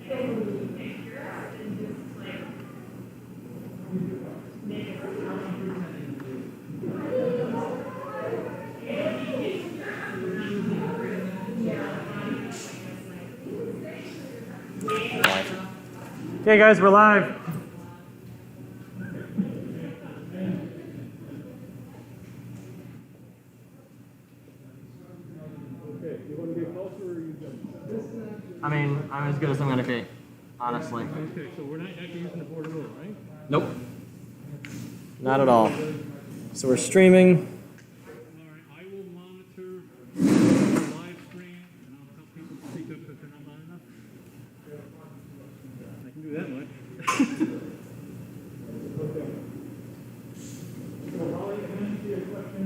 Okay, guys, we're live. Okay, you want to get closer or you just? I mean, I'm as good as I'm gonna be, honestly. Okay, so we're not actually using the board at all, right? Nope. Not at all. So we're streaming. All right, I will monitor the live stream and I'll tell people to speak up if they're not loud enough. I can do that much. Okay. So Holly, can I ask you a question?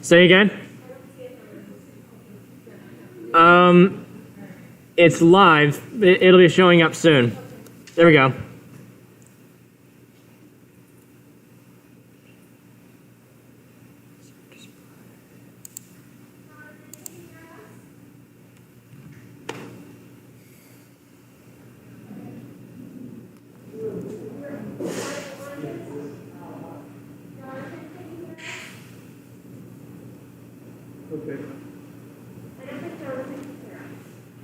Say again. It's live. It'll be showing up soon. There we go.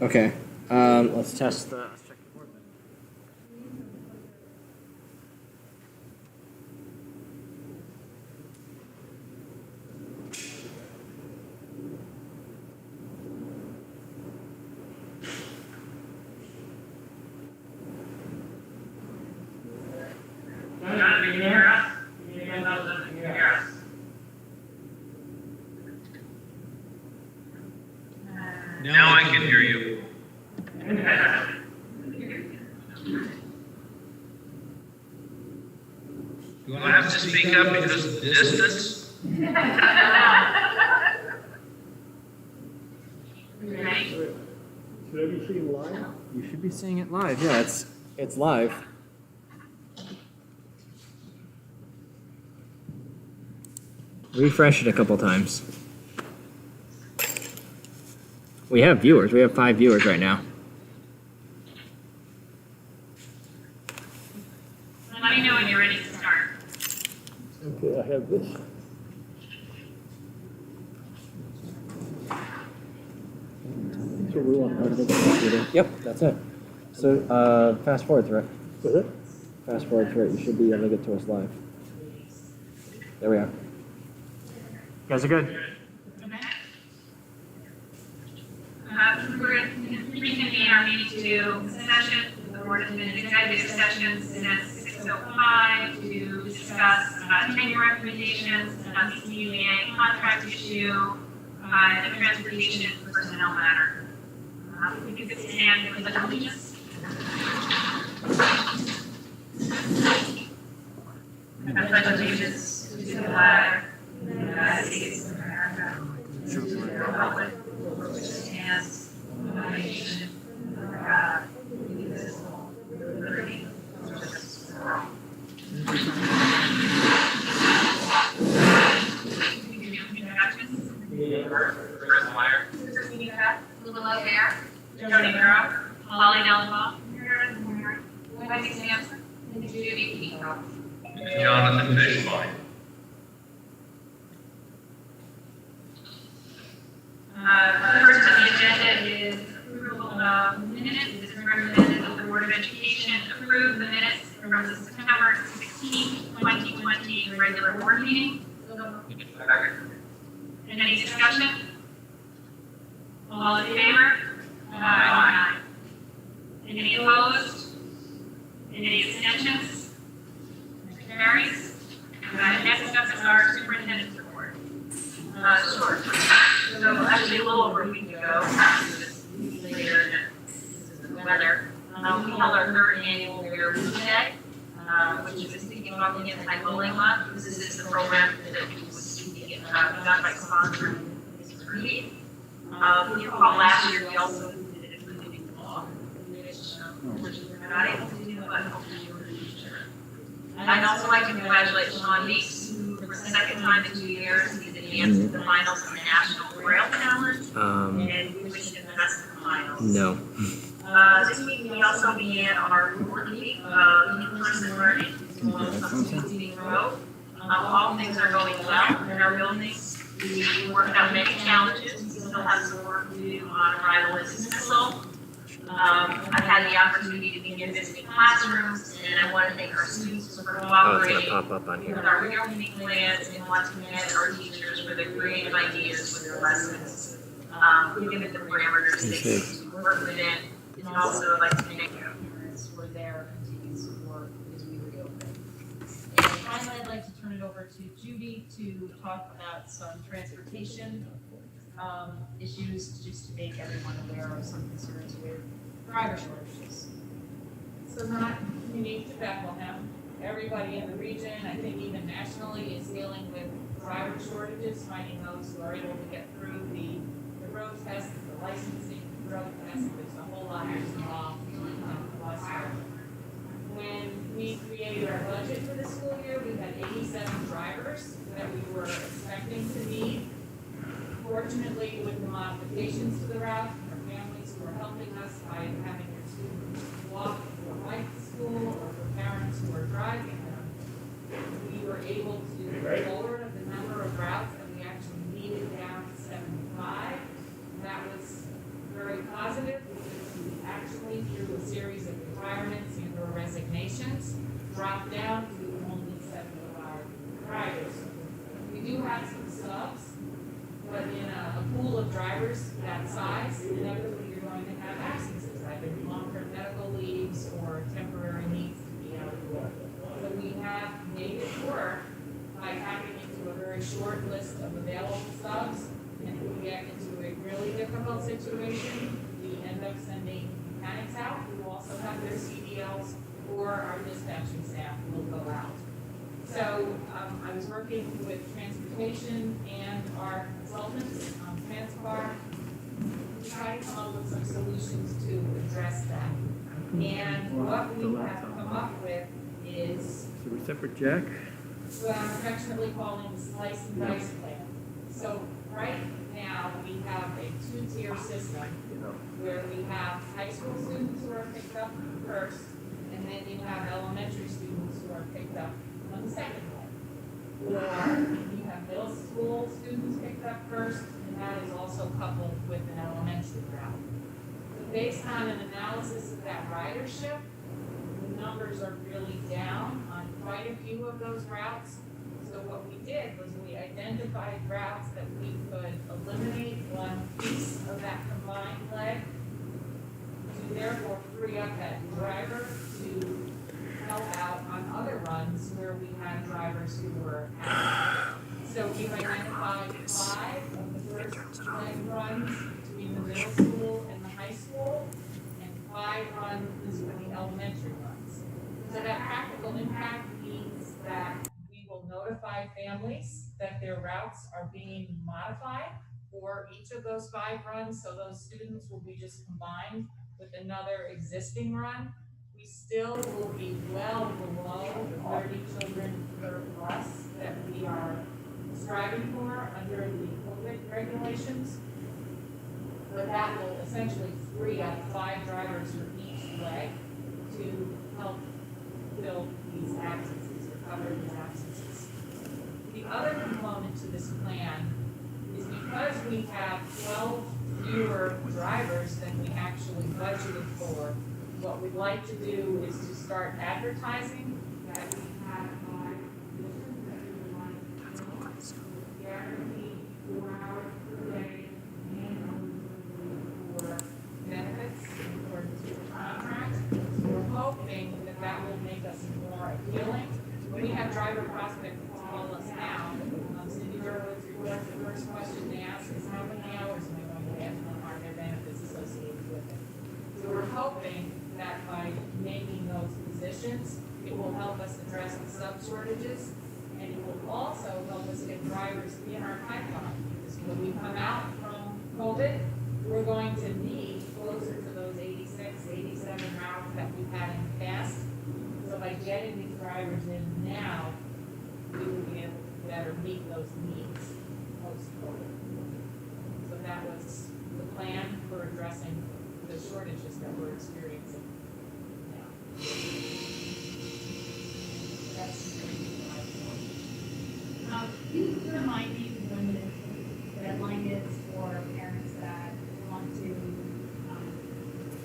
Okay. Let's test the. Let's check the board then. John, can you hear us? Can you hear us? Can you hear us? Now I can hear you. Do I have to speak up because of the distance? Should I be seeing live? You should be seeing it live. Yeah, it's live. Refresh it a couple times. We have viewers. We have 5 viewers right now. Let me know when you're ready to start. Okay, I have this. So we're on. Yep, that's it. So fast forward through it. What's it? Fast forward through it. You should be able to get to us live. There we are. You guys are good. We're going to reconvene our meeting to session. The board has been in executive session since 6:05 to discuss tenure recommendations, CUA contract issue, and transportation and personnel matter. We can stand for the allegiance. I pledge allegiance to the flag of the United States of America, to the republic for which it stands, one nation, under God, indivisible, with liberty and justice for all. Chris Meyer. Lula Bear, Jody Murrow, Holly Dellenbaugh, Wendy Sampson, and Judy Peacock. Jonathan Fishbein. The first on the agenda is approval of minutes. It is recommended that the Board of Education approve the minutes from the September 16, 2020 regular board meeting. Any discussion? All in favor? Aye. Any opposed? Any abstentions? Motion carries. Next up is our superintendent's report. Sure. So actually a little over a week ago, this week later, this is the weather, we held our third annual Bear Week Day, which is thinking about the anti-bullying month. This is the program that we was done by sponsoring this week. If you recall last year, we also included I'd also like to congratulate Sean Meeks, who for the second time in 2 years, he's advanced to the finals of the National Braille Challenge, and we wish him the best of the finals. No. This week we also began our fourth week of in-person learning, substitute teaching row. All things are going well in our buildings. We worked out many challenges. We still have some work to do on arrival and dismissal. I've had the opportunity to begin visiting classrooms, and I want to thank our students for cooperating pop up on with here. our reopening plans and want to commend our teachers for their creative ideas with their lessons, given the parameters they choose to work within. And also I'd like to thank our parents for their continued support as we reopen. And finally, I'd like to turn it over to Judy to talk about some transportation issues, just to make everyone aware of some concerns with driver shortages. So not unique to Bethlehem. Everybody in the region, I think even nationally, is dealing with driver shortages, finding those who are able to get through the road test, the licensing, the road test. There's a whole lot that's involved last year. When we created our budget for this school year, we had 87 drivers that we were expecting to need. Fortunately, with the modifications to the route, our families who are helping us by having their students walk or bike to school, or for parents who are driving them, we were able to lower the number of routes that we actually needed down to 75. That was very positive because we actually, through a series of retirements and or resignations, dropped down to only 75 drivers. We do have some subs, but in a pool of drivers that size, inevitably you're going to have absences, either long-term medical leaves or temporary needs to be out of work. So we have made it work by tapping into a very short list of available subs, and if we get into a really difficult situation, we end up sending mechanics out who also have their CDLs, or our dispatching staff will go out. So I was working with transportation and our consultants, Transpar, to try to come up with some solutions to address that. And what we have come up with is So we separate Jack? what I'm affectionately calling the slice and dice plan. So right now, we have a two-tier system where we have high school students who are picked up first, and then you have elementary students who are picked up on the second one. Or you have middle school students picked up first, and that is also coupled with an elementary route. So based on an analysis of that ridership, the numbers are really down on quite a few of those routes. So what we did was we identified routes that we could eliminate one piece of that combined leg to therefore free up that driver to help out on other runs where we had drivers who were out. So we've identified 5 of the first leg runs between the middle school and the high school, and 5 runs for the elementary runs. So that practical impact means that we will notify families that their routes are being modified for each of those 5 runs, so those students will be just combined with another existing run. We still will be well below the 30 children per bus that we are striving for under the COVID regulations. But that will essentially free up 5 drivers for each leg to help fill these absences or cover these absences. The other component to this plan is because we have 12 fewer drivers than we actually budgeted for, what we'd like to do is to start advertising that we have 5 positions that we would like to fill, guaranteed 4 hours per day, and for benefits in accordance with the contract. So we're hoping that that will make us more appealing. We have driver prospects call us now. Cindy Hurwitz reports the first question they ask is how many hours am I going to get, and are there benefits associated with it? So we're hoping that by making those positions, it will help us address the sub shortages, and it will also help us get drivers in our pipeline. Because when we come out from COVID, we're going to need closer to those 86, 87 routes that we've had in the past. So by by getting these drivers in now, we will be able to better meet those needs post-COVID. So that was the plan for addressing the shortages that we're experiencing now. That's everything I want. Can you remind me when the deadline is for parents that want to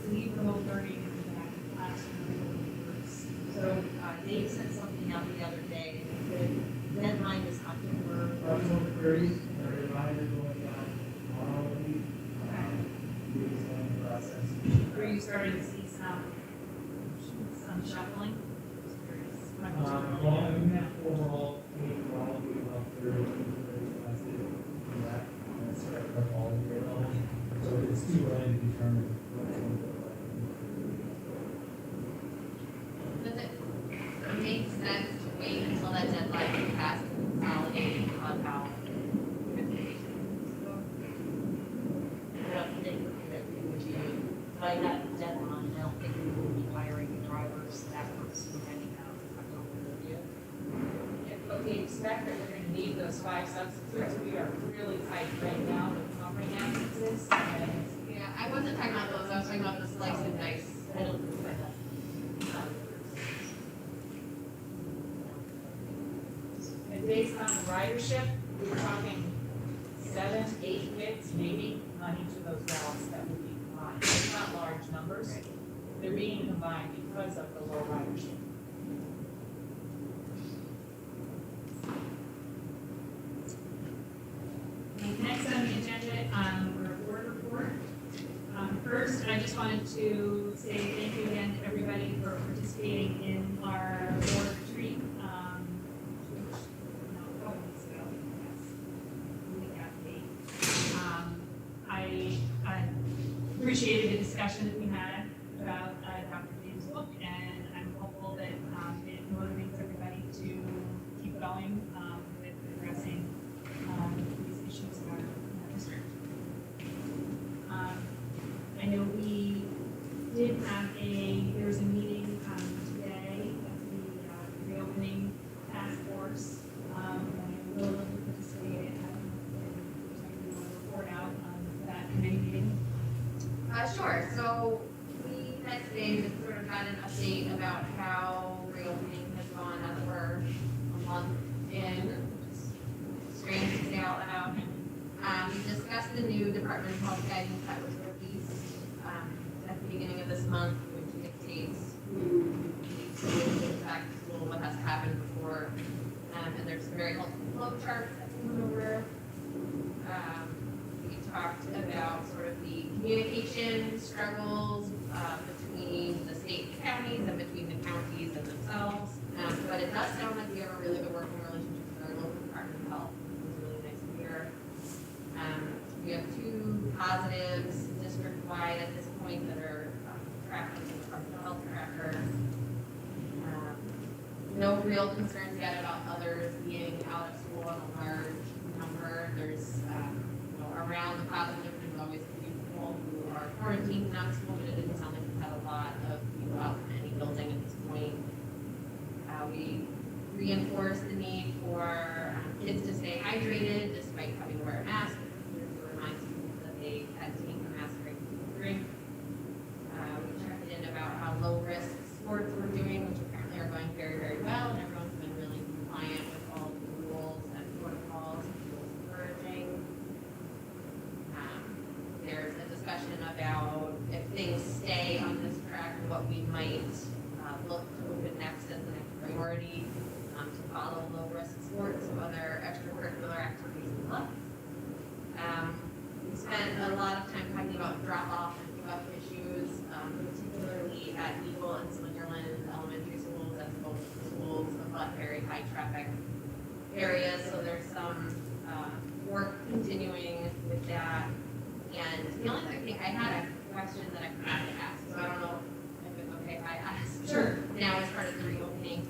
leave remote learning and go back to classroom? So Dave sent something out the other day. The deadline is October. October 30th, the reminder going out tomorrow week. Process. Were you starting to see some shuffling? Just curious. Well, I mean, overall, we're all doing about 30 classes in that, and it's spread across all the grade levels. So it's too early to determine what's going to look like. Does it make sense to wait until that deadline is passed to consolidate on how transportation goes? I don't think that we would be, by that deadline, I don't think we will be hiring drivers that first week anyhow. But we expect that we're gonna need those 5 substitutes. We are really tight right now with covering absences, and Yeah, I wasn't talking about those, I was talking about the slice and dice. I don't think that. And based on the ridership, we're talking 7, 8 kids maybe on each of those routes that would be combined. It's not large numbers. They're being combined because of the low ridership. Next on the agenda, we're a board report. First, I just wanted to say thank you again to everybody for participating in our board retreat. A couple weeks ago, yes, the week after date. I appreciated the discussion that we had about Dr. Dave's book, and I'm hopeful that it motivates everybody to keep going with addressing these issues in our district. I know we did have there was a meeting today at the reopening task force. And Will participated, and report out on that committee meeting. Sure, so we met today and sort of got an update about how reopening has gone now that we're a month in, which is strange to say out loud. We discussed the new Department of Health guidance that was released at the beginning of this month, which dictates who needs to go back to school, what has happened before. And there's some very helpful flow charts that we went over. We talked about sort of the communication struggles between the state and counties and between the counties and themselves. But it does sound like we have a really good working relationship with our local Department of Health, which is really nice to hear. We have 2 positives district-wide at this point that are tracked in the Department of Health tracker. No real concerns yet about others being out of school in a large number. There's, around the positive, there's always a few people who are quarantined and out of school, but it didn't sound like we had a lot of people out in any building at this point. We reinforced the need for kids to stay hydrated despite having to wear a mask. To remind students that they had to take their mask right before the drink. We checked in about how low-risk sports were doing, which apparently are going very, very well, and everyone's been really compliant with all the rules and protocols, which was encouraging. There's a discussion about if things stay on this track, what we might look to open next as the next priority to follow low-risk sports, so other extracurricular activities and clubs. We spent a lot of time talking about drop-off and pick-up issues, particularly at Eagle and Slingerland elementary schools, as both schools abut very high traffic areas, so there's some work continuing with that. And the only other thing, I had a question that I forgot to ask, so I don't know if it's okay if I ask. Sure. Now as part of the reopening,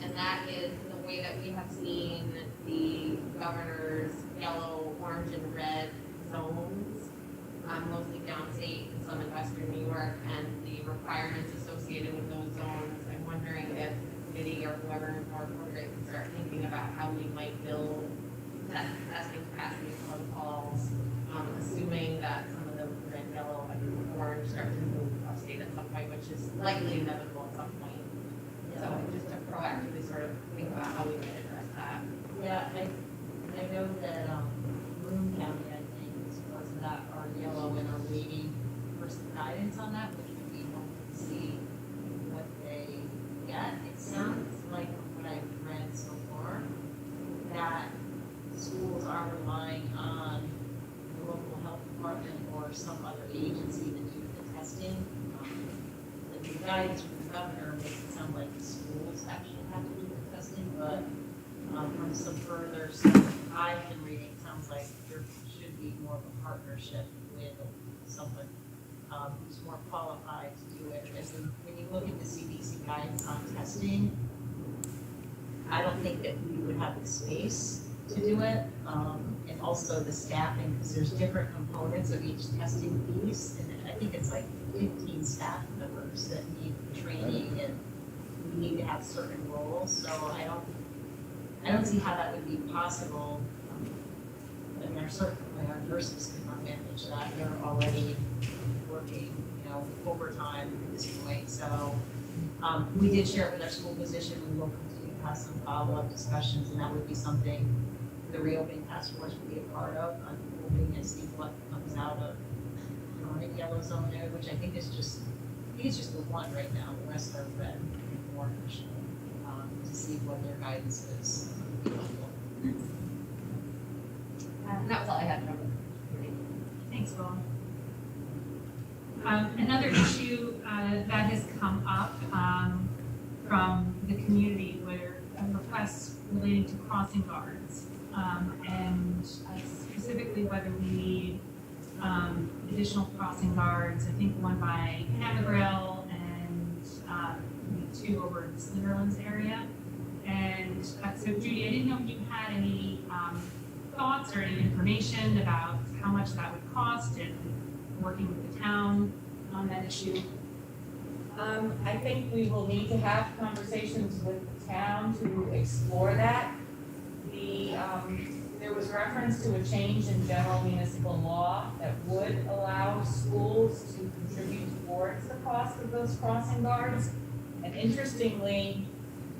and that is the way that we have seen the governor's yellow, orange, and red zones, mostly downstate and some in western New York, and the requirements associated with those zones. I'm wondering if the committee or whoever is more appropriate can start thinking about how we might build that testing capacity protocols, assuming that some of the red, yellow, and orange start to move upstate at some point, which is likely inevitable at some point. So just to proactively sort of think about how we might address that. Yeah, I know that, Boone County, I think, was that are yellow and are waiting for some guidance on that, which would be helpful to see what they get. It sounds like from what I've read so far, that schools are relying on the local health department or some other agency to do the testing. The new guidance from the governor makes it sound like the schools actually have to do the testing, but from some further stuff I've been reading, it sounds like there should be more of a partnership with someone who's more qualified to do it. As in, when you look at the CDC guidance on testing, I don't think that we would have the space to do it, and also the staffing, because there's different components of each testing piece, and I think it's like 15 staff members that need training, and we need to have certain roles, so I don't see how that would be possible. I mean, certainly our nurses cannot manage that, they're already working, overtime at this point, so we did share it with our school physician, we will continue to have some follow-up discussions, and that would be something the reopening task force would be a part of. I'm hoping to see what comes out of current yellow zone there, which I think is just the one right now. The rest are red and orange. To see what their guidance is. And that was all I had. Thanks, Will. Another issue that has come up from the community were requests relating to crossing guards, and specifically whether we need additional crossing guards. I think one by Hannibal and two over in the Slingerlands area. And so Judy, I didn't know if you had any thoughts or any information about how much that would cost and working with the town on that issue. I think we will need to have conversations with the town to explore that. There was reference to a change in general municipal law that would allow schools to contribute towards the cost of those crossing guards. And interestingly,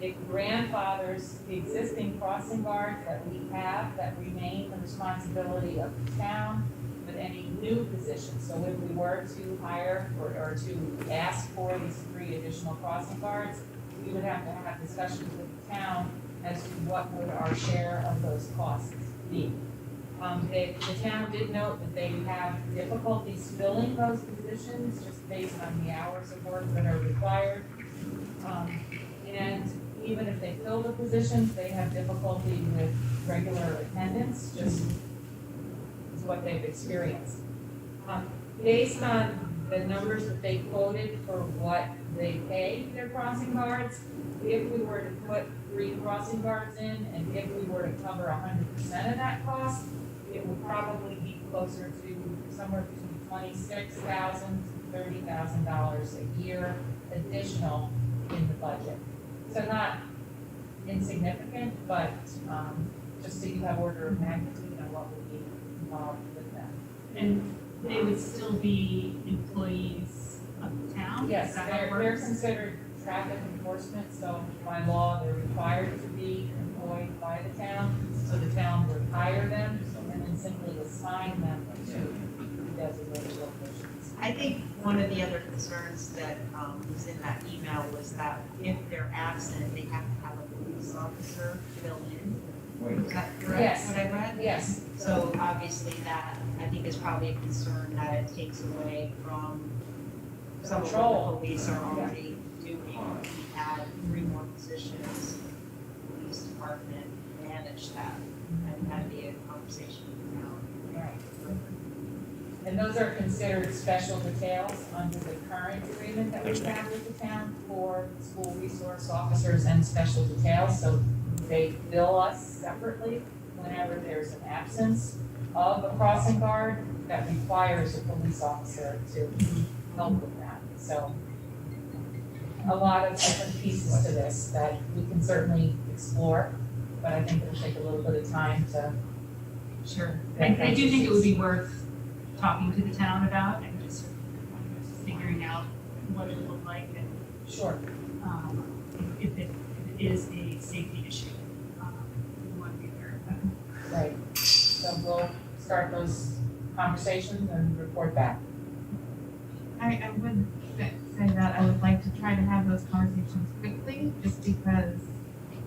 it grandfathers the existing crossing guards that we have that remain the responsibility of the town with any new positions. So if we were to hire or to ask for these 3 additional crossing guards, we would have to have discussions with the town as to what would our share of those costs be. The town did note that they have difficulties filling those positions just based on the hours of work that are required. And even if they fill the positions, they have difficulty with regular attendance, just is what they've experienced. Based on the numbers that they quoted for what they pay their crossing guards, if we were to put 3 crossing guards in, and if we were to cover 100% of that cost, it would probably be closer to somewhere between $26,000 to $30,000 a year additional in the budget. So not insignificant, but just so you have order of magnitude on what would be involved with that. And they would still be employees of the town? Yes, Is that how it they're works? considered traffic enforcement, so by law, they're required to be employed by the town. So the town would hire them and then simply assign them to designated locations. I think one of the other concerns that was in that email was that if they're absent, they have to have a police officer fill in. Is that correct, Yes. what I read? Yes, So obviously that, I think, is probably a concern that it takes away from some of what Control. the police are already doing. Add 3 more positions, police department, manage that. And that'd be a conversation with the town. right. And those are considered special details under the current agreement that we have with the town for school resource officers and special details. So they bill us separately whenever there's an absence of a crossing guard that requires a police officer to help with that. So a lot of different pieces to this that we can certainly explore, but I think it'll take a little bit of time to. Sure. I do think it would be worth talking to the town about and just sort of figuring out what it would look like and Sure. if it is a safety issue. We want to be aware of that. Right. So we'll start those conversations and report back. I would say that I would like to try to have those conversations quickly, just because,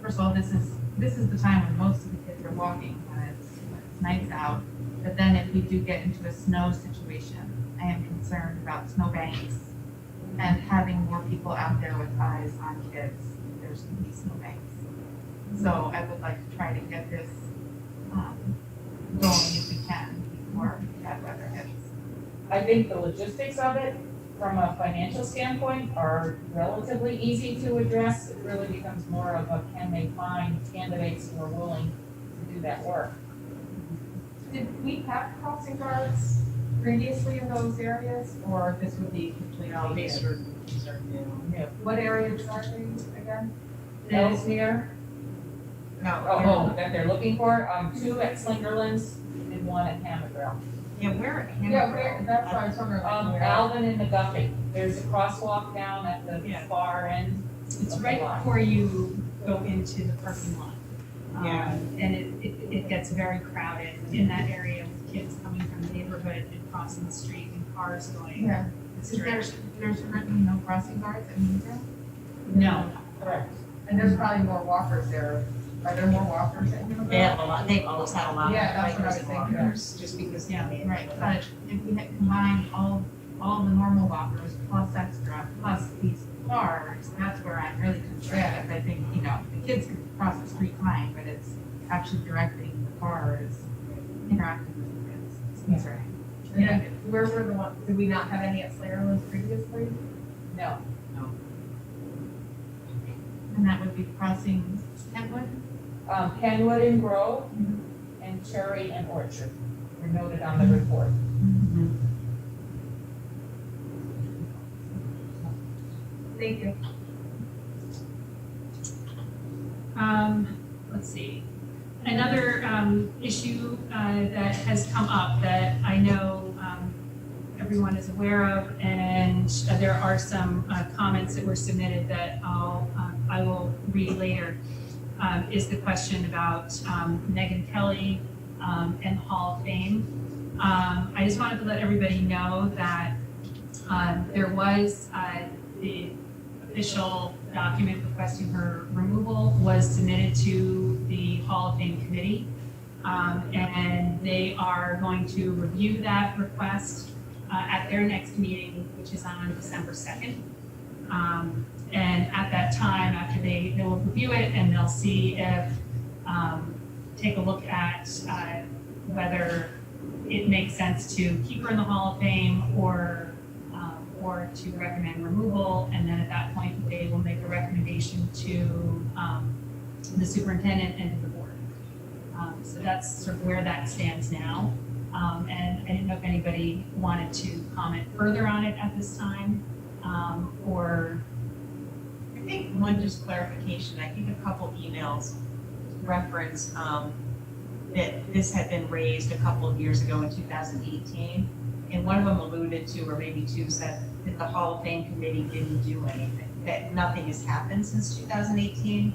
first of all, this is the time when most of the kids are walking, when it's nice out. But then if we do get into a snow situation, I am concerned about snowbanks and having more people out there with eyes on kids. There's gonna be snowbanks. So I would like to try to get this going if we can before bad weather hits. I think the logistics of it, from a financial standpoint, are relatively easy to address. It really becomes more of a, can they find candidates who are willing to do that work? Did we have crossing guards previously in those areas, or this would be completely new? These are Yeah. What areas are they again? Ellesmere, No. oh, that they're looking for, 2 at Slingerlands and 1 at Hammondale. Yeah, where? Yeah, where, that's why I was wondering. Alvin and McGuffey, there's a crosswalk down at the Yeah. far end. It's of the right lot. before you go into the parking lot. Yeah. And it gets very crowded in that area with kids coming from the neighborhood and crossing the street and cars going Yeah. this Is direction. there's currently no crossing guards at Newtown? No, Correct. And there's probably more walkers there. Are there more walkers at Newtown? They have a lot, they've always had a lot of Yeah, that's what I was bikers and thinking. walkers, just because. Yeah, Right, but if we had combined all the normal walkers plus extra, plus these cars, that's where I'm really concerned. Because I think, the kids can cross the street fine, but it's actually directing the cars, interacting with the kids. It's concerning. Yeah. Where were the ones, did we not have any at Slayerlands previously? No, And that would be crossing Kentwood? Kenwood and Grove and Cherry and Orchard were noted on the report. Thank you. Let's see. Another issue that has come up that I know everyone is aware of, and there are some comments that were submitted that I will read later, is the question about Megyn Kelly and Hall of Fame. I just wanted to let everybody know that there was the official document requesting her removal was submitted to the Hall of Fame committee. And they are going to review that request at their next meeting, which is on December 2nd. And at that time, after they will review it and they'll see if, take a look at whether it makes sense to keep her in the Hall of Fame or to recommend removal. And then at that point, they will make a recommendation to the superintendent and to the board. So that's sort of where that stands now. And I didn't know if anybody wanted to comment further on it at this time, or. I think one just clarification, I think a couple emails reference that this had been raised a couple of years ago in 2018. And one of them alluded to, or maybe two, said that the Hall of Fame committee didn't do anything, that nothing has happened since 2018.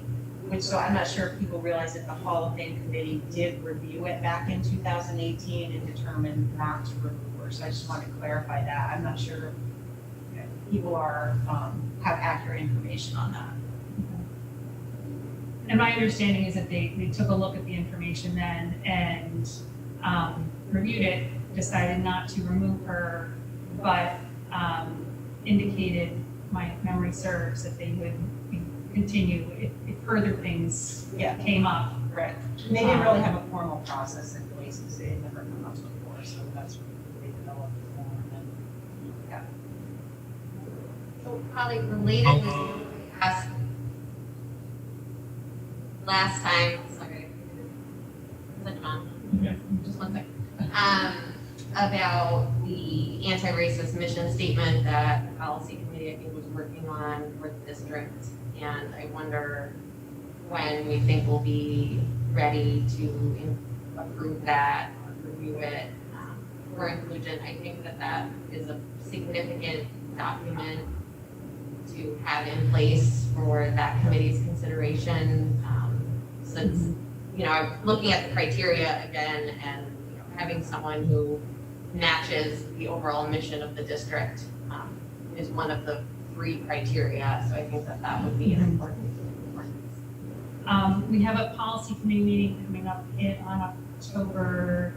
Which, so I'm not sure if people realize that the Hall of Fame committee did review it back in 2018 and determined not to remove her. So I just want to clarify that. I'm not sure if people are, have accurate information on that. And my understanding is that they took a look at the information then and reviewed it, decided not to remove her, but indicated, my memory serves, that they would continue if further things came up. Right. And they didn't really have a formal process in place because they had never come up before, so that's what they developed more and then, So probably relatedly, asked last time, sorry, is that John? Yeah. Just one second. About the anti-racist mission statement that the policy committee, I think, was working on for the district. And I wonder when we think we'll be ready to approve that, or review it for inclusion. I think that is a significant document to have in place for that committee's consideration. Since, I'm looking at the criteria again, and having someone who matches the overall mission of the district is one of the 3 criteria. So I think that would be an important. We have a policy committee meeting coming up on October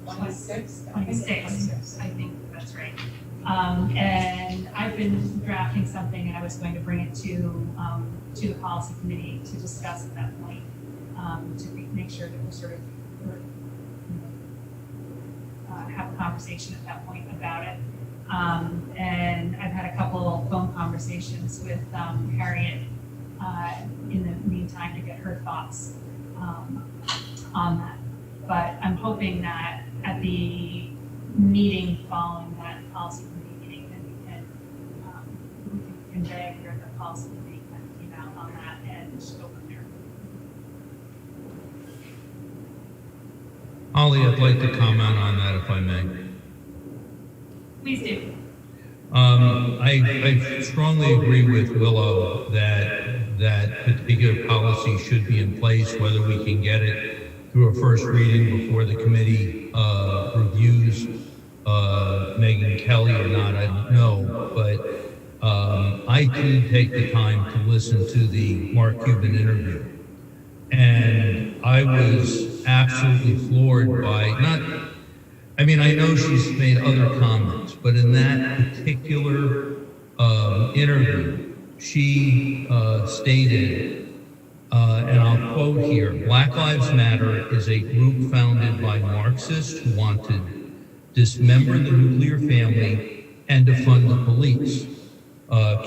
26th. 26th, I think that's right. And I've been drafting something, and I was going to bring it to the policy committee to discuss at that point, to make sure that we're sort of have a conversation at that point about it. And I've had a couple phone conversations with Harriet in the meantime to get her thoughts on that. But I'm hoping that at the meeting following that policy committee meeting, then we can convey where the policy committee kind of came out on that and just go from there. Ollie, I'd like to comment on that if I may. Please do. I strongly agree with Willow that particular policy should be in place. Whether we can get it through a first reading before the committee reviews Megyn Kelly or not, I don't know. But I did take the time to listen to the Mark Cuban interview, and I was absolutely floored by I know she's made other comments, but in that particular interview, she stated, and I'll quote here, "Black Lives Matter is a group founded by Marxists who want to dismember the nuclear family and defund the police."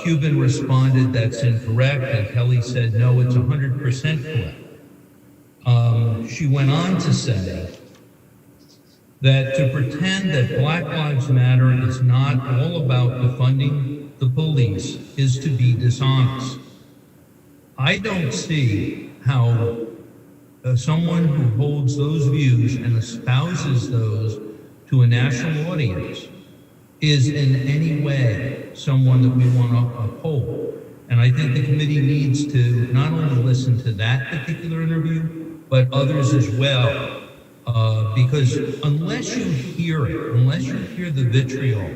Cuban responded, "That's incorrect," and Kelly said, "No, it's 100% correct." She went on to say that to pretend that Black Lives Matter is not all about defunding the police is to be dishonest. I don't see how someone who holds those views and espouses those to a national audience is in any way someone that we want to uphold. And I think the committee needs to not only listen to that particular interview, but others as well. Because unless you hear it, unless you hear the vitriol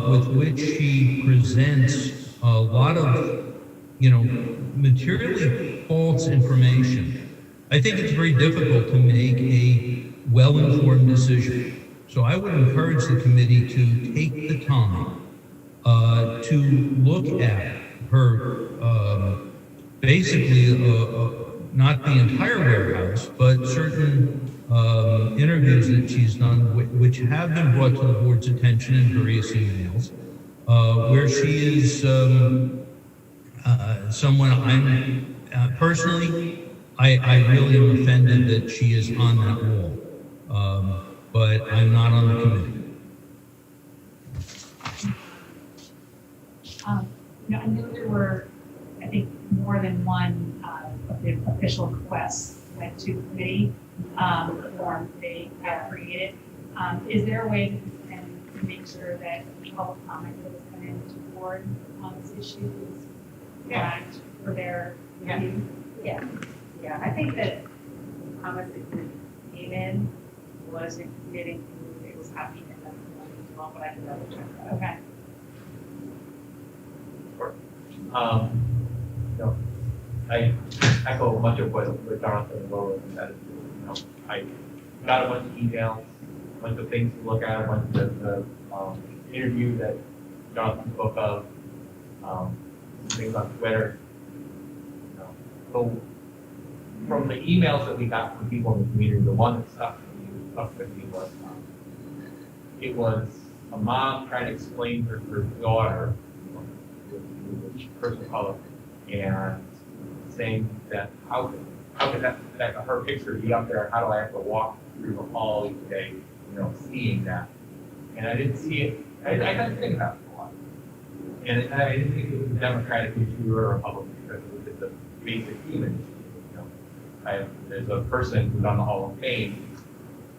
with which she presents a lot of, materially false information, I think it's very difficult to make a well-informed decision. So I would encourage the committee to take the time to look at her, basically, not the entire warehouse, but certain interviews that she's done, which have been brought to the board's attention in various emails, where she is someone I'm personally, I really am offended that she is on that wall, but I'm not on the committee. I know there were, I think, more than one of the official requests went to the committee, the form they have created. Is there a way that we can make sure that public comment that is coming to the board on this issue is correct for their review? Yeah, I think that comments that came in wasn't committing to, it was happy and that's as well, but I can double check that. Okay. I echo a bunch of what Jonathan and Lola said. I got a bunch of emails, a bunch of things to look at, a bunch of the interview that Jonathan spoke of, some things on Twitter. So from the emails that we got from people in the community, the one that stuck with me was it was a mom trying to explain to her daughter, which person of color, and saying that how could that her picture be up there? How do I have to walk through the hall each day, seeing that? And I didn't see it, I got to think about it a lot. And I didn't think it was a Democratic issue or a Republican because it was just a basic human issue. There's a person who's on the Hall of Fame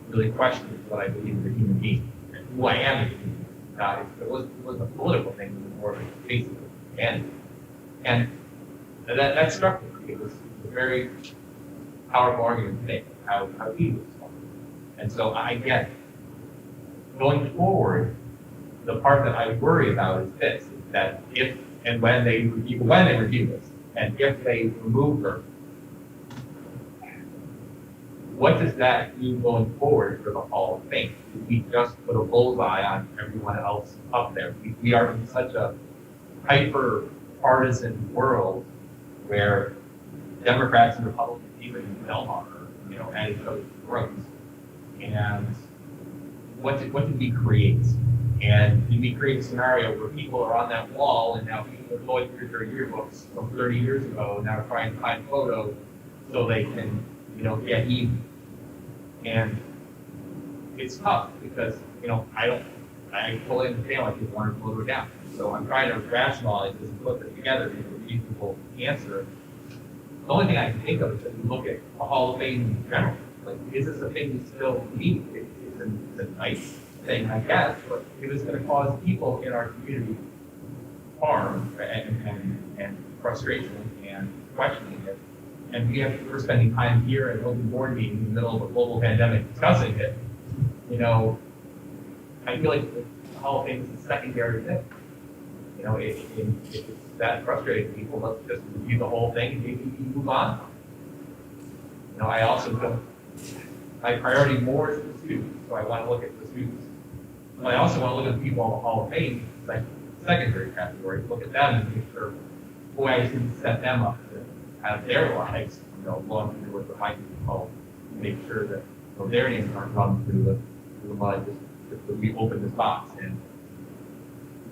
really questions what I believe as a human being and who I am as a human being. It wasn't a political thing, it was more of a basic humanity. And that struck me. It was a very powerful argument to make, how he was. And so I get it. Going forward, the part that I worry about is this, is that if and when they review this, and if they remove her, what does that mean going forward for the Hall of Fame? Do we just put a bullseye on everyone else up there? We are in such a hyper partisan world where Democrats and Republicans, even in Belmont, are, at each other's throats. And what did we create? And did we create a scenario where people are on that wall and now people are going through their yearbooks from 30 years ago now trying to find photos so they can, get even? And it's tough because, I fully understand why people want to photo down. So I'm trying to rationalize this and put this together into a reasonable answer. The only thing I can think of is that you look at the Hall of Fame in general. Like, is this a thing you still need? It's a nice thing, I guess, but it is going to cause people in our community harm and frustration and questioning it. And we're spending time here at an open board meeting in the middle of a global pandemic discussing it. I feel like the Hall of Fame is a secondary thing. If it's that frustrating to people, let's just review the whole thing and maybe move on. I also don't, my priority more is the students, so I want to look at the students. But I also want to look at the people in the Hall of Fame, like secondary category, look at them and make sure ways to set them up to have their lives, going through what the might be called, make sure that their names aren't run through the mud just that we open this box and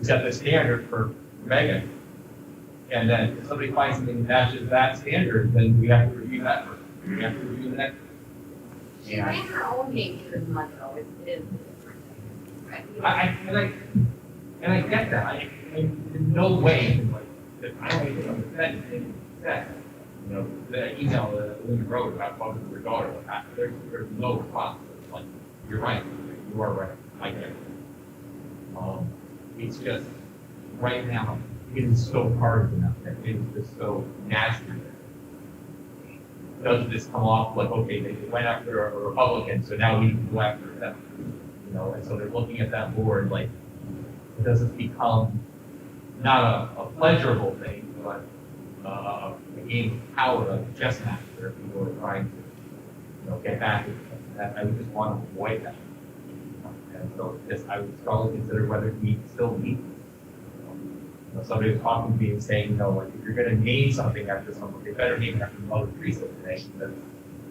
set the standard for Megan. And then if somebody finds something that matches that standard, then we have to review that first. We have to review the next one. She ran her own name through the mud, though. It is different. Right? I get that. In no way, I don't even understand anything that. The email that Lynn wrote about talking to her daughter, there's no response. It's like, you're right. You are right. I get it. It's just, right now, it is so partisan out there. It is just so nasty. Does this come off like, okay, they went after a Republican, so now we can go after them? And so they're looking at that board like, does this become not a pleasurable thing, but a game of power, like a chess match where people are trying to, get back at that? I would just want to avoid that. And so I would strongly consider whether we still need this. Somebody was talking to me and saying, like, if you're going to name something after someone, you better name it after Mother Teresa today,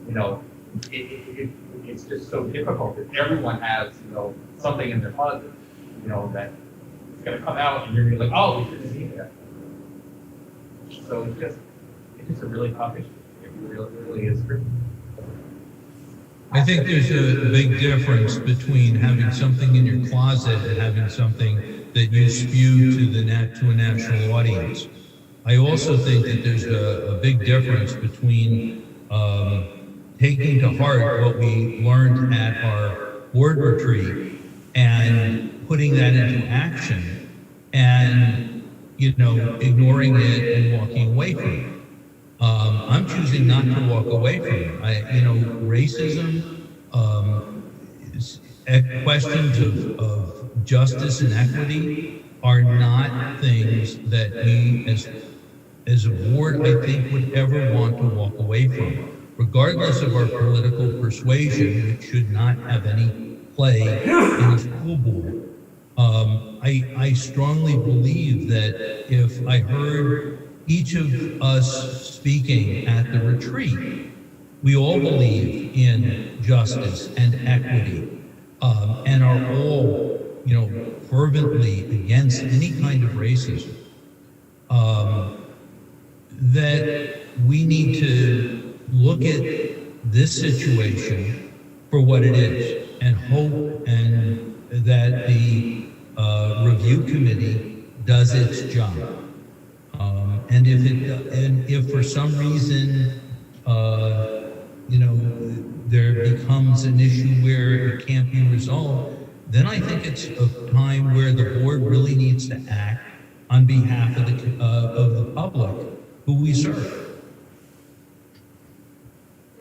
because, it's just so difficult that everyone has, something in their closet, that it's going to come out and you're going to be like, oh, we should have seen that. So it's just a really tough issue. It really is tricky. I think there's a big difference between having something in your closet and having something that you spew to a national audience. I also think that there's a big difference between taking to heart what we learned at our board retreat and putting that into action and, ignoring it and walking away from it. I'm choosing not to walk away from it. Racism, questions of justice and equity are not things that we as a board, I think, would ever want to walk away from. Regardless of our political persuasion, which should not have any play in a school board. I strongly believe that if I heard each of us speaking at the retreat, we all believe in justice and equity, and are all, fervently against any kind of racism. That we need to look at this situation for what it is, and hope and that the committee does its job. And if for some reason, there becomes an issue where it can't be resolved, then I think it's a time where the board really needs to act on behalf of the public who we serve.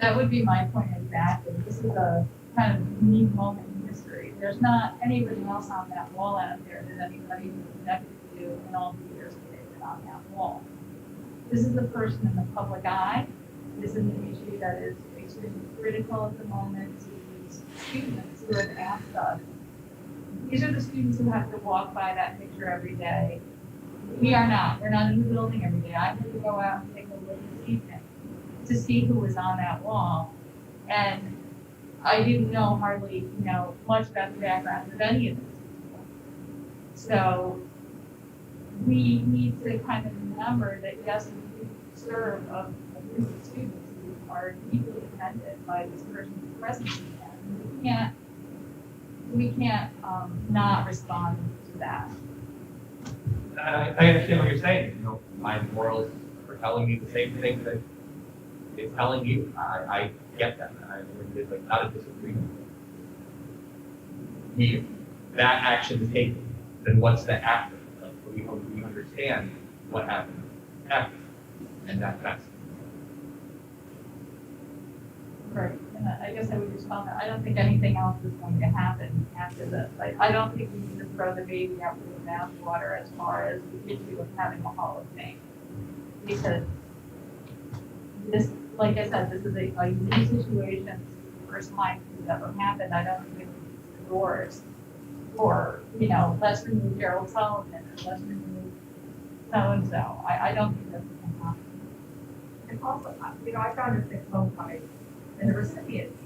That would be my point exactly. This is a kind of unique moment in history. There's not anybody else on that wall out there that anybody was connected to in all the years that they've been on that wall. This is the person in the public eye. This is an issue that is extremely critical at the moment to these students who have asked us. These are the students who have to walk by that picture every day. We are not. We're not in the building every day. I had to go out and take a look this evening to see who was on that wall. And I didn't know hardly, much about the background of any of these people. So we need to kind of remember that, yes, we serve a group of students who are deeply offended by this person's presence in them. We can't not respond to that. I understand what you're saying. My morals are telling me the same thing that it's telling you. I get that. It's like not a disagreement. If that action is taken, then what's the after? Like, we understand what happened after, and that's. Right, and I guess I would respond that I don't think anything else is going to happen after this. I don't think we need to throw the baby out with the bathwater as far as the issue of having a Hall of Fame. Because this, like I said, this is a unique situation. This is the first time this has ever happened. I don't think it's the doors or, let's remove Gerald Sullivan or let's remove so-and-so. I don't think that's going to happen. And also, I found it at homecoming, and the recipients,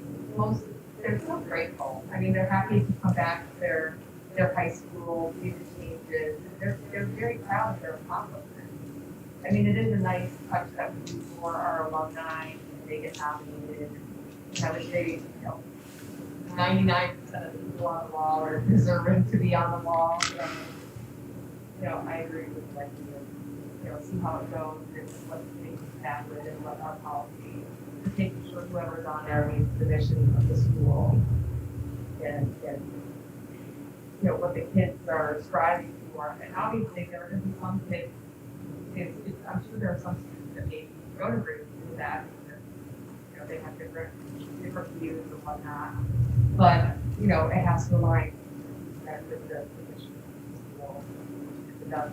they're so grateful. I mean, they're happy to come back to their high school, do the changes. They're very proud of their accomplishments. I mean, it is a nice touch that we do for our alumni, and they get nominated. They 99% of the people on the wall are deserving to be on the wall. And, I agree with like see how it goes and what the things happen and what our policy is, making sure whoever's on there meets the mission of the school and what the kids are striving for. And obviously there are going to be some kids, I'm sure there are some students that maybe don't agree with that because, they have different views and whatnot. But, it has to align with the mission of the school. It does.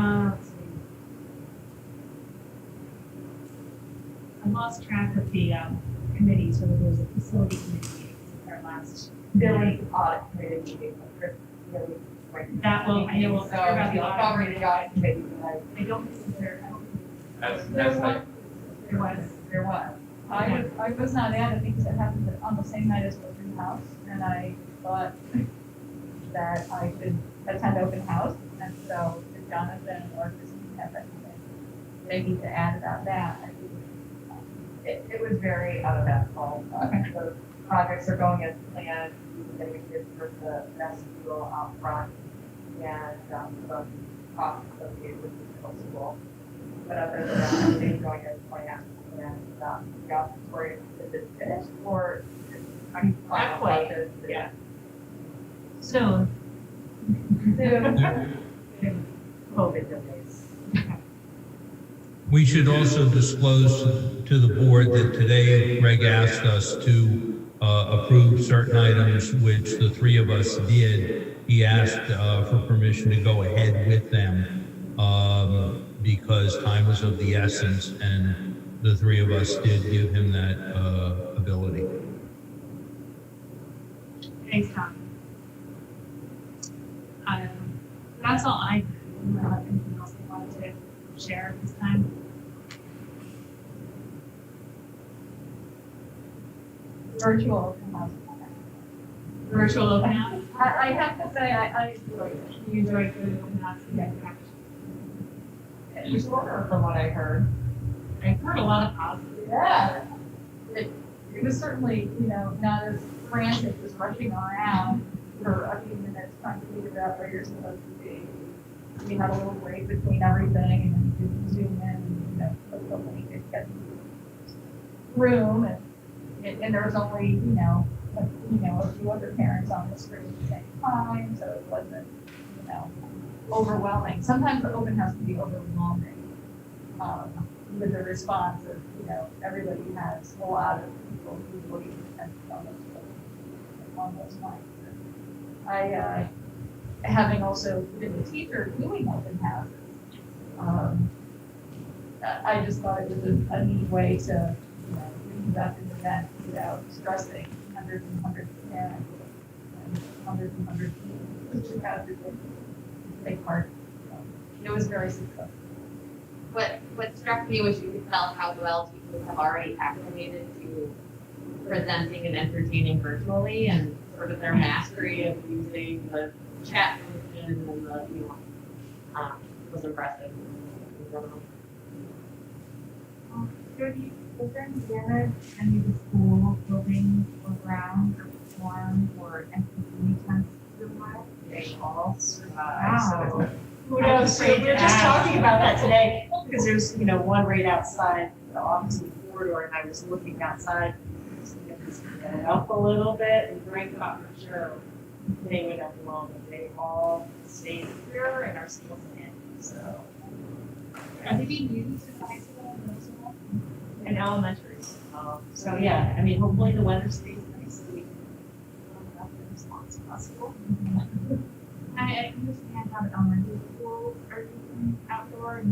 Let's see. I lost track of the committee, so there was a facility committee at our last Building audit committee meeting. That will, I will So, talk about the covering the audit committee tonight. I don't think there, That's like, There was. I was not at it because it happened on the same night as open house, and I thought that I should attend open house, and so if Jonathan or Christine have anything, they need to add about that. It was very uneventful. The projects are going as planned, getting a bid for the vestibule out front, and some costs associated with the middle school. But other than that, everything's going as planned, and the auditorium is it finished or I'm Halfway. Yeah. soon. COVID delays. We should also disclose to the board that today Greg asked us to approve certain items, which the three of us did. He asked for permission to go ahead with them because time was of the essence, and the three of us did give him that ability. Thanks, Tom. That's all I do. Anything else you wanted to share at this time? Virtual open house. Virtual open house? I have to say, I enjoyed it. You enjoyed the open house? Yeah. getting shorter from what I heard. I heard a lot of positive. Yeah. It was certainly, not as frantic as rushing around for a few minutes trying to figure out where you're supposed to be. We had a little break between everything and then you could zoom in and, hopefully you could get room and there was only, a few other parents on the screen at the same time, so it wasn't, overwhelming. Sometimes the open house can be overwhelming, with the response of, everybody has a lot of people who will even attend on those lines. Having also been a teacher doing open houses, I just thought it was a neat way to, conduct an event without stressing hundreds and hundreds of parents and hundreds of people, which had to take part. It was very successful. What struck me was you could tell how well teachers have already acclimated to presenting and entertaining virtually, and sort of their mastery of using the chat function and the, was impressive. Jody, was there together any of the school buildings or grounds or forms or empty tents survived? They all survived. Wow. Who knows? We were just talking about that today, because there's, one right outside the office in the corridor, and I was looking outside, up a little bit, and Greg thought for sure they would have blown, but they all stayed here and are still standing, so. Are they being used in high school and middle school? In elementary, so yeah, hopefully the weather stays nice, so we can have as long as possible. I understand how the elementary schools are using outdoor and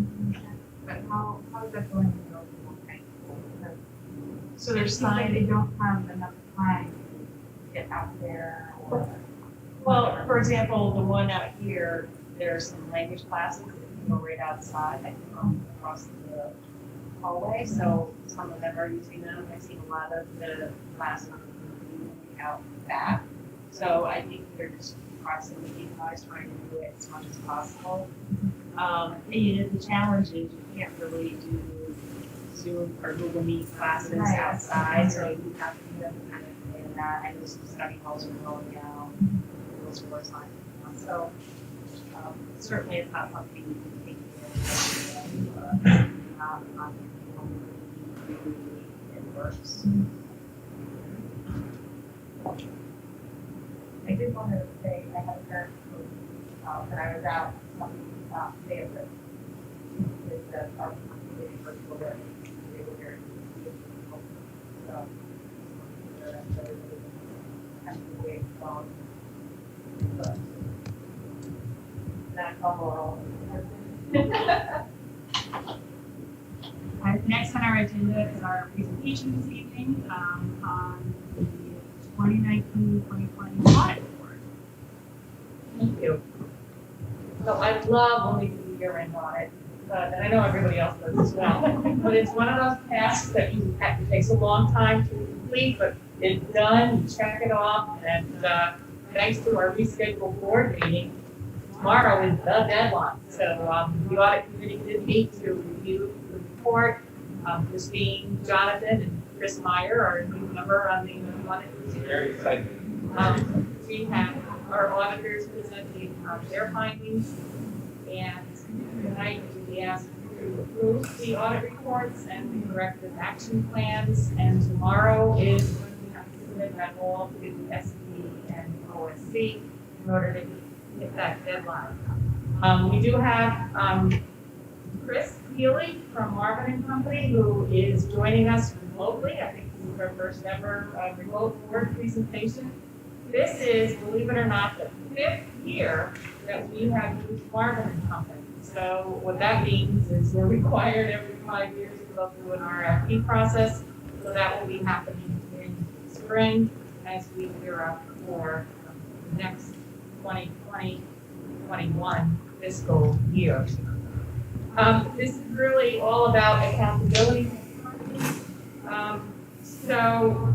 but how is that going in middle school and high school? So there's Like they don't have enough time to get out there or. Well, for example, the one out here, there's some language classes that can go right outside, I think from across the hallway, so some of them are using them. I've seen a lot of the classes out back. So I think they're just proximity wise trying to do it as much as possible. And the challenge is you can't really do Zoom or Google Meet classes outside, so you have to do them in that, and some study halls are going out, those floors on. So certainly it's not something you can take in, it works. I did want to say I had a parent who, when I was out, today of the our virtual learning, they were very so have to wait long. But that couple. Next on our agenda is our presentation this evening on the 2019-2020 audit report. Thank you. So I love when we do year-end audit, and I know everybody else does as well. But it's one of those tasks that it takes a long time to complete, but it's done, you check it off, and thanks to our rescheduled board meeting, tomorrow is the deadline. So the audit committee did meet to review the report. Christine, Jonathan, and Chris Meyer are a new member on the audit committee. Very exciting. We have our auditors presenting their findings, and tonight we ask to approve the audit reports and the corrective action plans, and tomorrow is when we have to submit that all to the SD and OSC in order to hit that deadline. We do have Chris Healy from Marvin and Company, who is joining us remotely. I think this is our first ever remote board presentation. This is, believe it or not, the 5th year that we have used Marvin and Company. So what that means is we're required every 5 years to go through an RFP process. So that will be happening in spring as we gear up for the next 2020-21 fiscal year. This is really all about accountability. So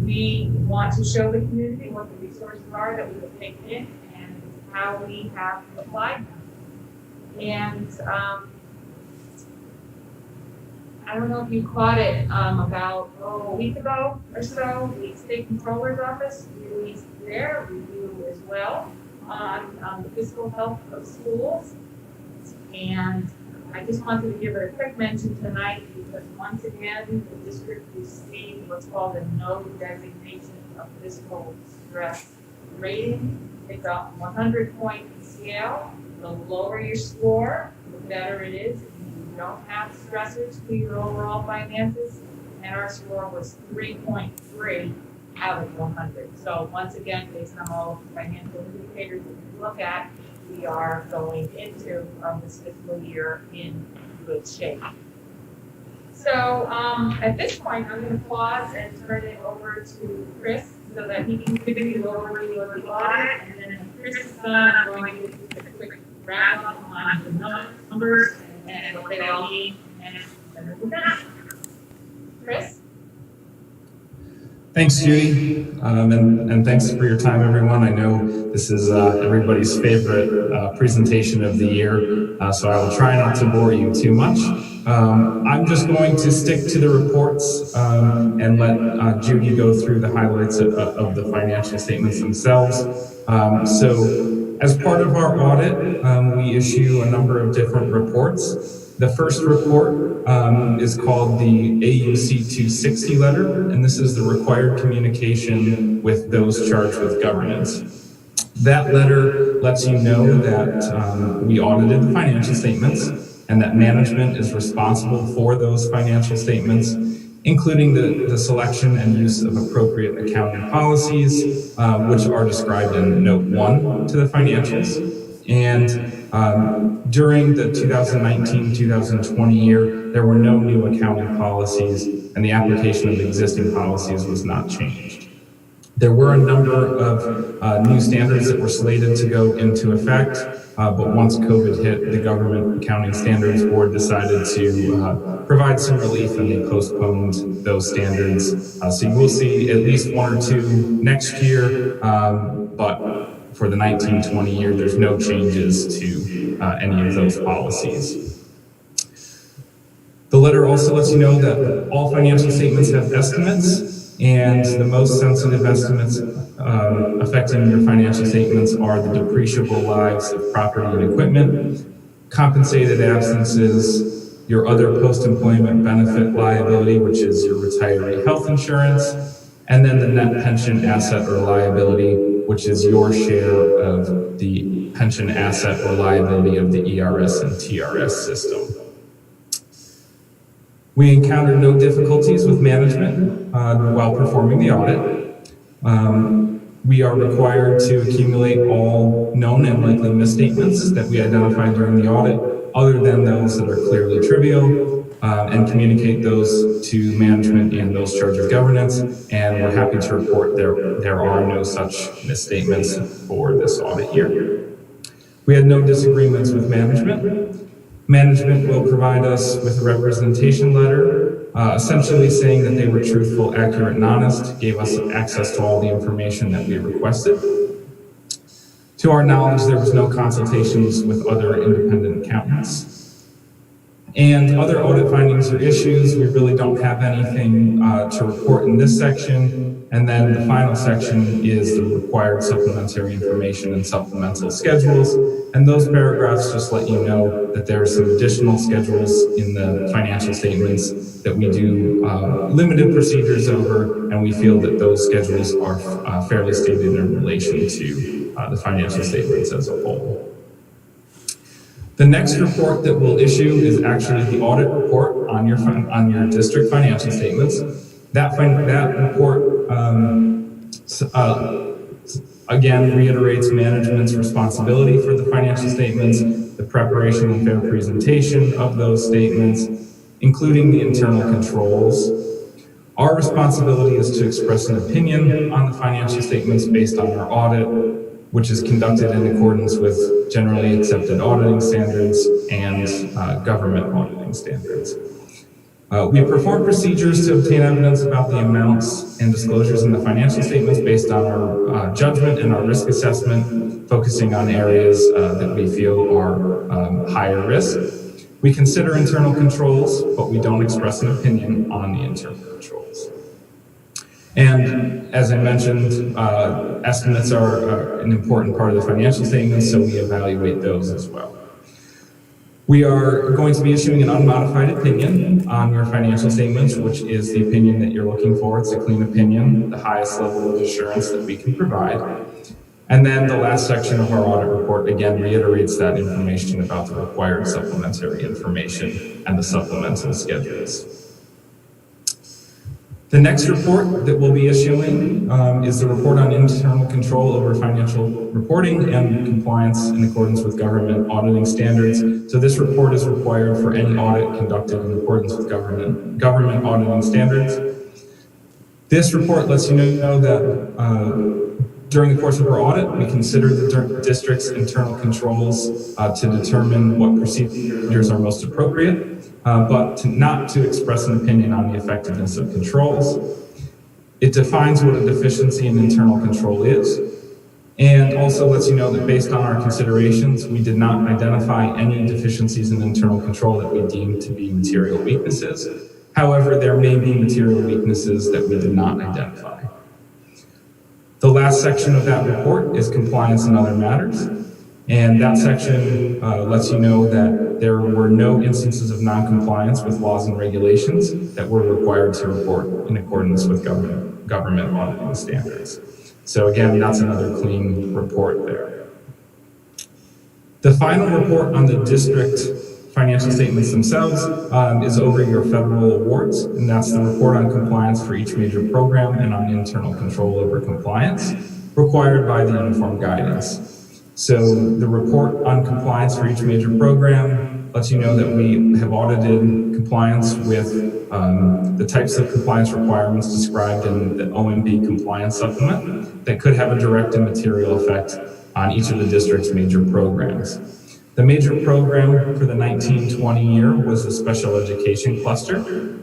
we want to show the community what the resources are that we have taken in and how we have applied them. And I don't know if you caught it, about, a week ago or so, the state controller's office released their review as well on the fiscal health of schools. And I just wanted to give it a quick mention tonight because once again, the district received what's called a no designation of fiscal stress rating. It's a 100-point scale. The lower your score, the better it is. You don't have stressors to your overall finances. And our score was 3.3 out of 100. So once again, based on all of the financial indicators that we look at, we are going into this fiscal year in good shape. So at this point, I'm going to pause and turn it over to Chris so that he can give you an overview of the audit. And then when Chris is done, I'm going to give you a quick wrap up on the numbers and what they all mean. And then we're done. Chris? Thanks, Judy, and thanks for your time, everyone. I know this is everybody's favorite presentation of the year, so I will try not to bore you too much. I'm just going to stick to the reports and let Judy go through the highlights of the financial statements themselves. So as part of our audit, we issue a number of different reports. The first report is called the AUC 260 letter, and this is the required communication with those charged with governance. That letter lets you know that we audited the financial statements and that management is responsible for those financial statements, including the selection and use of appropriate accounting policies, which are described in Note 1 to the financials. And during the 2019-2020 year, there were no new accounting policies, and the application of existing policies was not changed. There were a number of new standards that were slated to go into effect, but once COVID hit, the Government Accounting Standards Board decided to provide some relief, and they postponed those standards. So you will see at least one or two next year, but for the 1920 year, there's no changes to any of those policies. The letter also lets you know that all financial statements have estimates, and the most sensitive estimates affecting your financial statements are the depreciable lives of property and equipment, compensated absences, your other post-employment benefit liability, which is your retiree health insurance, and then the net pension asset or liability, which is your share of the pension asset or liability of the ERS and TRS system. We encountered no difficulties with management while performing the audit. We are required to accumulate all known and likely misstatements that we identified during the audit, other than those that are clearly trivial, and communicate those to management and those charged with governance. And we're happy to report there are no such misstatements for this audit year. We had no disagreements with management. Management will provide us with a representation letter, essentially saying that they were truthful, accurate, and honest, gave us access to all the information that we requested. To our knowledge, there was no consultations with other independent accountants. And other audit findings or issues, we really don't have anything to report in this section. And then the final section is the required supplementary information and supplemental schedules. And those paragraphs just let you know that there are some additional schedules in the financial statements that we do limited procedures over, and we feel that those schedules are fairly stated in relation to the financial statements as a whole. The next report that we'll issue is actually the audit report on your district financial statements. That report again reiterates management's responsibility for the financial statements, the preparation and fair presentation of those statements, including the internal controls. Our responsibility is to express an opinion on the financial statements based on our audit, which is conducted in accordance with generally accepted auditing standards and government auditing standards. We perform procedures to obtain evidence about the amounts and disclosures in the financial statements based on our judgment and our risk assessment, focusing on areas that we feel are higher risk. We consider internal controls, but we don't express an opinion on the internal controls. And as I mentioned, estimates are an important part of the financial statements, so we evaluate those as well. We are going to be issuing an unmodified opinion on your financial statements, which is the opinion that you're looking for. It's a clean opinion, the highest level of assurance that we can provide. And then the last section of our audit report again reiterates that information about the required supplementary information and the supplemental schedules. The next report that we'll be issuing is the report on internal control over financial reporting and compliance in accordance with government auditing standards. So this report is required for any audit conducted in accordance with government auditing standards. This report lets you know that during the course of our audit, we consider the district's internal controls to determine what procedures are most appropriate, but not to express an opinion on the effectiveness of controls. It defines what a deficiency in internal control is, and also lets you know that based on our considerations, we did not identify any deficiencies in internal control that we deemed to be material weaknesses. However, there may be material weaknesses that we did not identify. The last section of that report is compliance and other matters, and that section lets you know that there were no instances of non-compliance with laws and regulations that were required to report in accordance with government auditing standards. So again, that's another clean report there. The final report on the district financial statements themselves is over your federal awards, and that's the report on compliance for each major program and on internal control over compliance required by the uniform guidance. So the report on compliance for each major program lets you know that we have audited compliance with the types of compliance requirements described in the OMB compliance supplement that could have a direct and material effect on each of the district's major programs. The major program for the 1920 year was the special education cluster.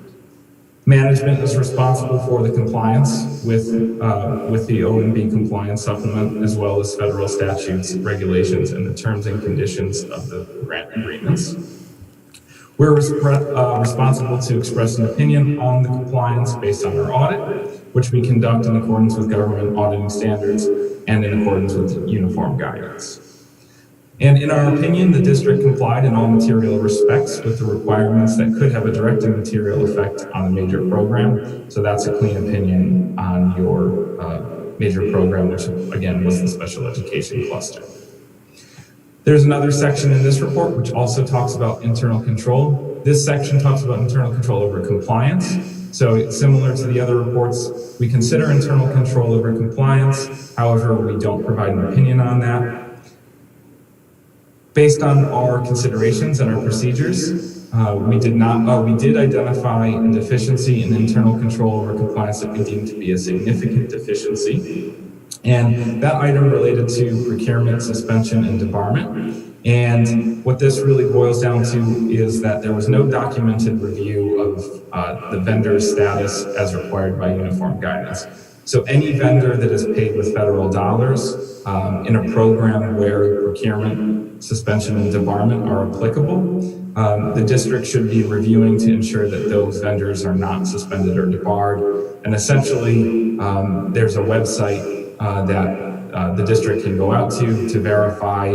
Management is responsible for the compliance with the OMB compliance supplement, as well as federal statutes, regulations, and the terms and conditions of the grant agreements. We're responsible to express an opinion on the compliance based on our audit, which we conduct in accordance with government auditing standards and in accordance with uniform guidance. And in our opinion, the district complied in all material respects with the requirements that could have a direct and material effect on the major program. So that's a clean opinion on your major program, which again was the special education cluster. There's another section in this report which also talks about internal control. This section talks about internal control over compliance. So similar to the other reports, we consider internal control over compliance. However, we don't provide an opinion on that. Based on our considerations and our procedures, we did identify a deficiency in internal control over compliance that we deemed to be a significant deficiency. And that item related to procurement, suspension, and debarment. And what this really boils down to is that there was no documented review of the vendor's status as required by uniform guidance. So any vendor that is paid with federal dollars in a program where procurement, suspension, and debarment are applicable, the district should be reviewing to ensure that those vendors are not suspended or debarred. And essentially, there's a website that the district can go out to verify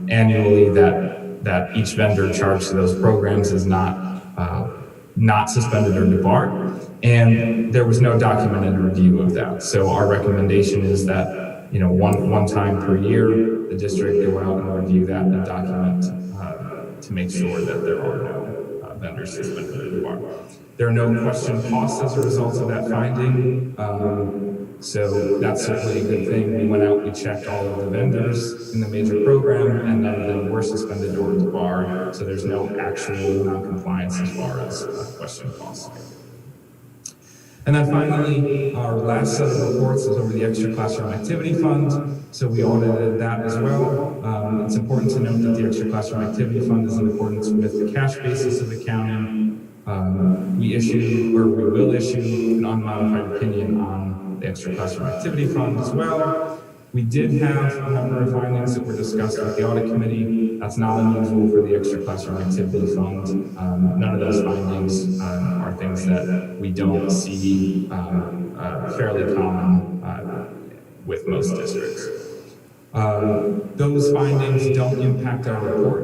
annually that each vendor charged to those programs is not suspended or debarred. And there was no documented review of that. So our recommendation is that, one time per year, the district go out and review that and document to make sure that there are no vendors suspended or debarred. There are no question costs as a result of that finding. So that's certainly a good thing. We went out, we checked all of the vendors in the major program, and none of them were suspended or debarred. So there's no actual non-compliance as far as question costs. And then finally, our last set of reports is over the Extra Classroom Activity Fund. So we audited that as well. It's important to note that the Extra Classroom Activity Fund is in accordance with the cash basis of accounting. We will issue an unmodified opinion on the Extra Classroom Activity Fund as well. We did have a number of findings that were discussed with the audit committee. That's not unusual for the extra classroom activity fund. None of those findings are things that we don't see fairly common with most districts. Those findings don't impact our report.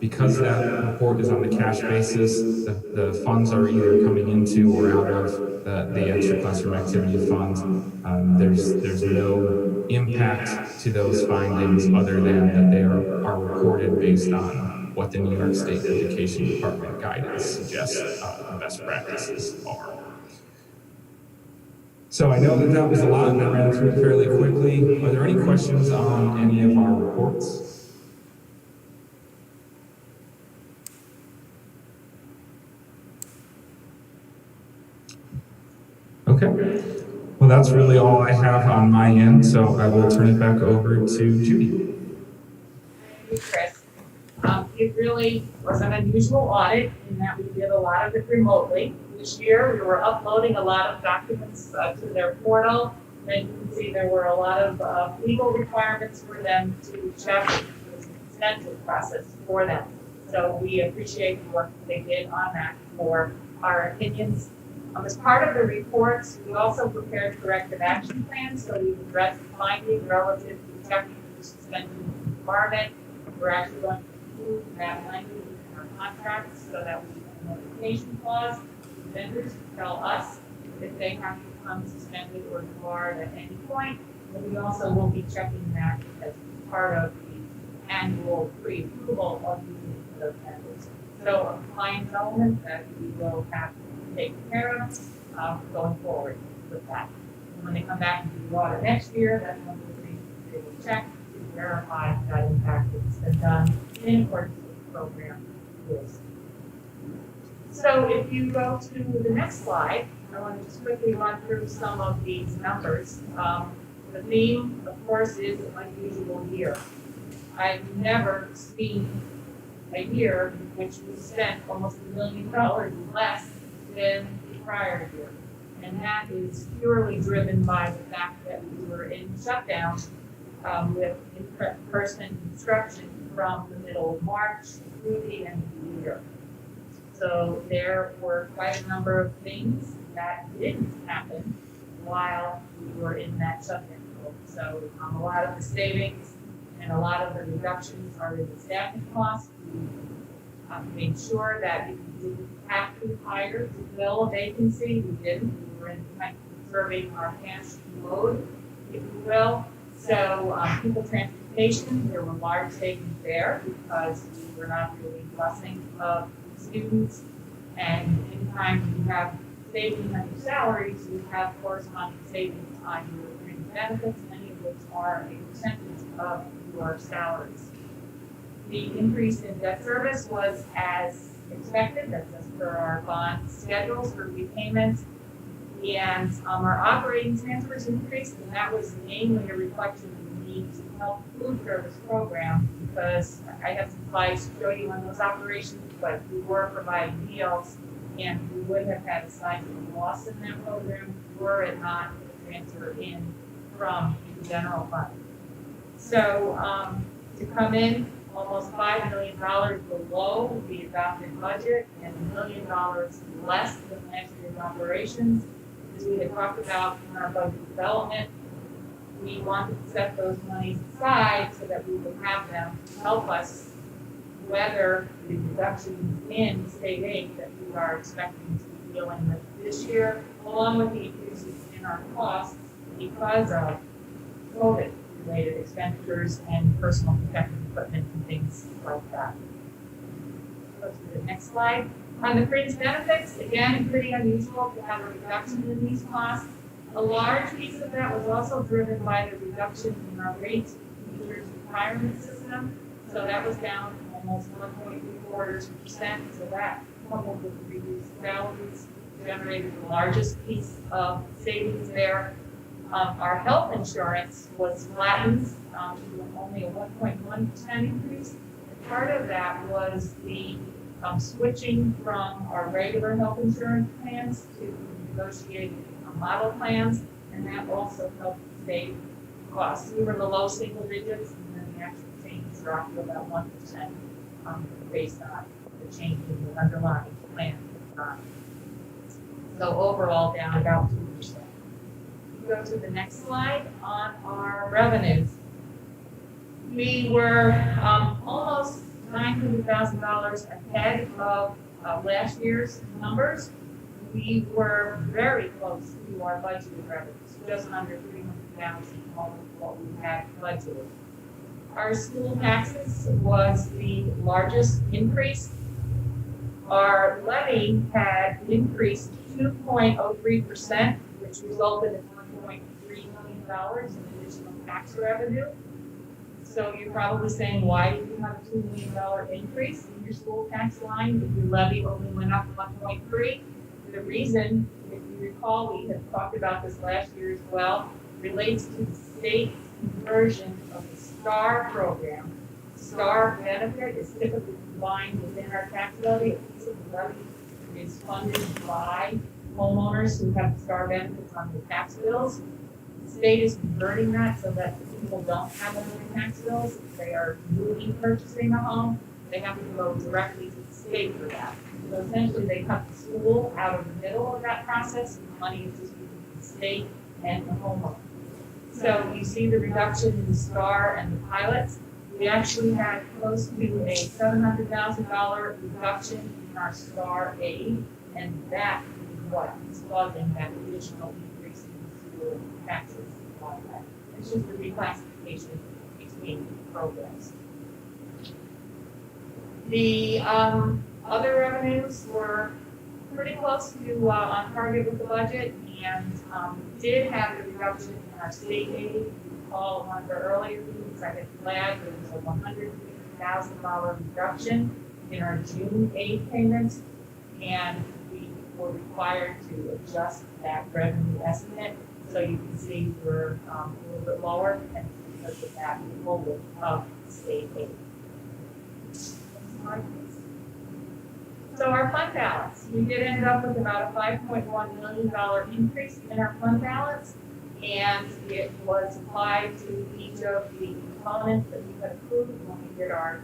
Because that report is on the cash basis, the funds are either coming into or out of the extra classroom activity fund. There's no impact to those findings other than that they are recorded based on what the New York State Education Department guidance suggests the best practices are. So I know that was a lot and I ran through it fairly quickly. Are there any questions on any of our reports? Okay. Well, that's really all I have on my end, so I will turn it back over to Judy. Thank you, Chris. It really was an unusual audit in that we did a lot of it remotely. This year, we were uploading a lot of documents to their portal. And you can see there were a lot of legal requirements for them to check the consent process for them. So we appreciate the work that they did on that for our opinions. As part of the reports, we also prepared corrective action plans, so we've addressed the finding relative to checking the suspension environment. We're actually going to include that language in our contracts so that we have a notification clause. Vendors tell us if they have to become suspended or debarred at any point. And we also will be checking that as part of the annual pre-approval of using those vendors. So a compliance element that we will have to take care of going forward with that. And when they come back and do the audit next year, that's one of the things they will check to verify that in fact it's been done in accordance with the program rules. So if you go to the next slide, I want to just quickly run through some of these numbers. The theme, of course, is an unusual year. I've never seen a year in which we spent almost $1 million less than the prior year. And that is purely driven by the fact that we were in shutdown with in-person instruction from the middle of March through the end of the year. So there were quite a number of things that didn't happen while we were in that shutdown. So a lot of the savings and a lot of the reductions are in the staffing costs. We made sure that if we didn't have to hire to fill a vacancy, we didn't. We were in fact conserving our cash load, if you will. So people transportation, there were large savings there because we were not really busing of students. And anytime you have savings on your salaries, you have corresponding savings on your fringe benefits, many of which are a percentage of your salaries. The increase in debt service was as expected. That's as per our bond schedules for repayments. And our operating transfers increased, and that was mainly a reflection of the need to help the food service program because I have some slides to show you on those operations, but we were providing meals and we would have had a sizable loss in that program were it not a transfer in from the general fund. So to come in almost $5 million below the adopted budget and $1 million less than last year's operations, as we had talked about in our budget development, we wanted to set those monies aside so that we would have them help us weather the reductions in state aid that we are expecting to be dealing with this year, along with the increases in our costs because of COVID-related expenditures and personal protective equipment and things like that. Go to the next slide. On the fringe benefits, again, pretty unusual to have a reduction in these costs. A large piece of that was also driven by the reduction in our rates in the teachers' retirement system. So that was down almost 1.75%. So that, coupled with the reduced salaries, generated the largest piece of savings there. Our health insurance was flattened to only a 1.1% increase. And part of that was the switching from our regular health insurance plans to negotiated model plans, and that also helped save costs. We were in the low single digits, and then the actual change dropped to about 1%, based on the change in the underlying plan. So overall, down about 2%. Go to the next slide on our revenues. We were almost $900,000 ahead of last year's numbers. We were very close to our budgeted revenues, just under $300,000 over what we had budgeted. Our school taxes was the largest increase. Our levy had increased 2.03%, which resulted in $1.3 million in additional tax revenue. So you're probably saying, why do you have a $2 million increase in your school tax line if your levy only went up 1.3? The reason, if you recall, we had talked about this last year as well, relates to the state's conversion of the STAR program. STAR benefit is typically combined within our tax levy. A piece of the levy is funded by homeowners who have STAR benefits on their tax bills. The state is converting that so that people don't have it on their tax bills. If they are newly purchasing a home, they have to go directly to the state for that. So essentially, they cut the school out of the middle of that process, and the money is distributed to the state and the homeowner. So you see the reduction in the STAR and the pilots. We actually had close to a $700,000 reduction in our STAR aid, and that is what is causing that additional increase in school taxes. It's just a reclassification between programs. The other revenues were pretty close to on target with the budget, and did have a reduction in our state aid. You recall one of the earlier meetings, I had flagged there was a $150,000 reduction in our June aid payments, and we were required to adjust that revenue estimate. So you can see we're a little bit lower, and because of that, the whole of state aid. So our fund balance, we did end up with about a $5.1 million increase in our fund balance, and it was applied to each of the components that we had approved when we did our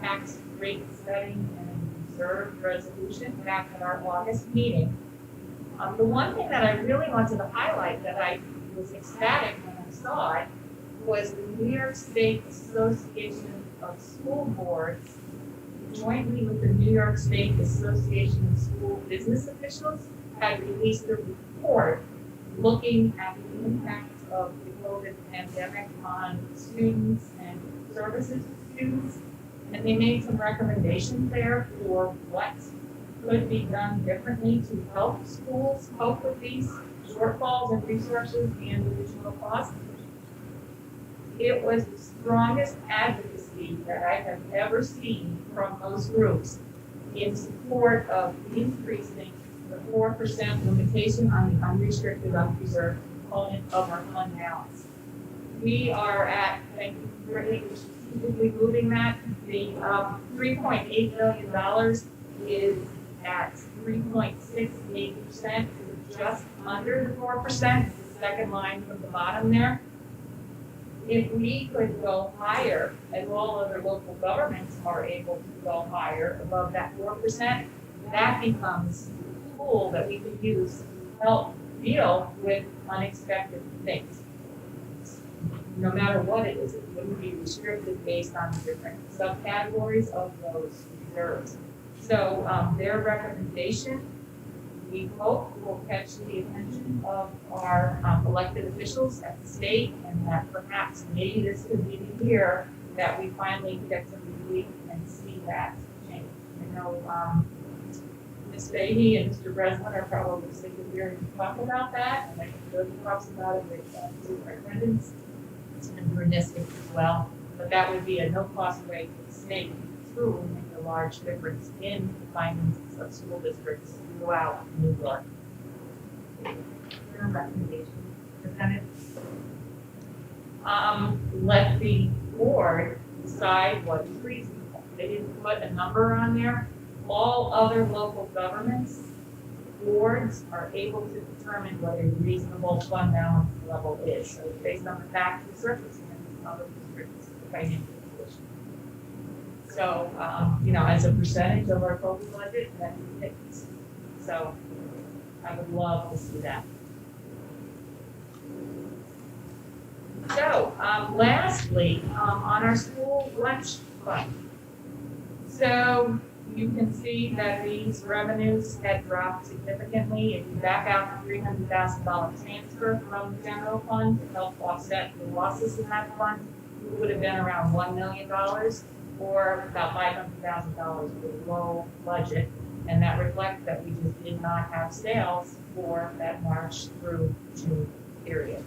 tax rate setting and reserve resolution back at our August meeting. The one thing that I really wanted to highlight that I was ecstatic when I saw it was the New York State Association of School Boards, jointly with the New York State Association of School Business Officials, had released a report looking at the impact of the COVID pandemic on students and services to students. And they made some recommendations there for what could be done differently to help schools cope with these shortfalls in resources and additional costs. It was the strongest advocacy that I have ever seen from those groups in support of increasing the 4% limitation on the unrestricted, unreserved component of our fund balance. We are at, thank you, Brittany, for strategically moving that. The $3.8 million is at 3.68%, just under the 4%, the second line from the bottom there. If we could go higher, and all other local governments are able to go higher above that 4%, that becomes a tool that we could use to help deal with unexpected things. No matter what it is, it wouldn't be restricted based on the different subcategories of those reserves. So their recommendation, we hope, will catch the attention of our elected officials at the state, and that perhaps maybe this could be the year that we finally get some relief and see that change. I know Ms. Fahey and Mr. Breslin are probably sick of hearing me talk about that, and I think Jody talks about it with superintendents and Brunistic as well. But that would be a no-cost way for the state to make a large difference in the finances of school districts throughout New York. Your recommendation, Lieutenant? Let the board decide what is reasonable. They didn't put a number on there. All other local governments, boards are able to determine what a reasonable fund balance level is. So it's based on the facts and circumstances of the district's financial position. So, you know, as a percentage of our total budget, that's 50. So I would love to see that. So, lastly, on our school lunch fund. So you can see that these revenues had dropped significantly. If you back out the $300,000 transfer from the general fund to help offset the losses in that fund, it would have been around $1 million or about $500,000 below budget. And that reflects that we just did not have sales for that March through June period.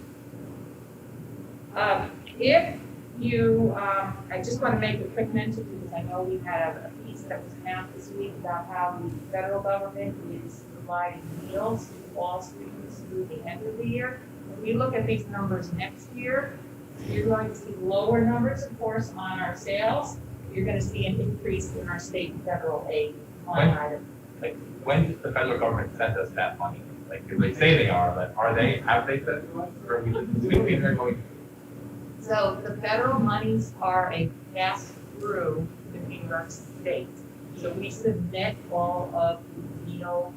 If you, I just want to make a quick mention because I know we had a piece that was announced this week about how the federal government is providing meals to all students through the end of the year. If we look at these numbers next year, you're going to see lower numbers, of course, on our sales. You're going to see an increase in our state and federal aid line item. Like, when does the federal government send us that money? Like, do they say they are, but have they sent it to us? Or are we just assuming they're going to? So the federal monies are a pass-through to New York State. So we submit all of the meal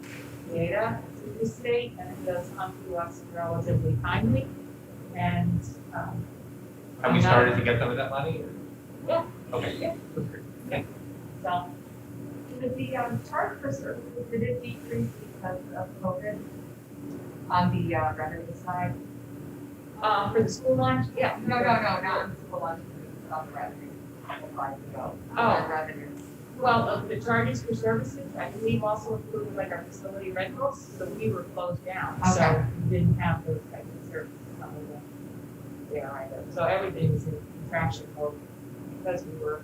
data to the state, and it does come to us relatively timely. And have we started to get some of that money? Yeah. Okay. Yeah. Yeah. So, the charge for services, did it decrease because of COVID on the revenue side? For the school lunch? Yeah. No, not the school lunch, on the revenue. Oh. Revenue. Well, the charges for services, I believe also included like our facility rentals, so we were closed down. Okay. So we didn't have those types of services coming in there either. So everything was in contraction mode because we were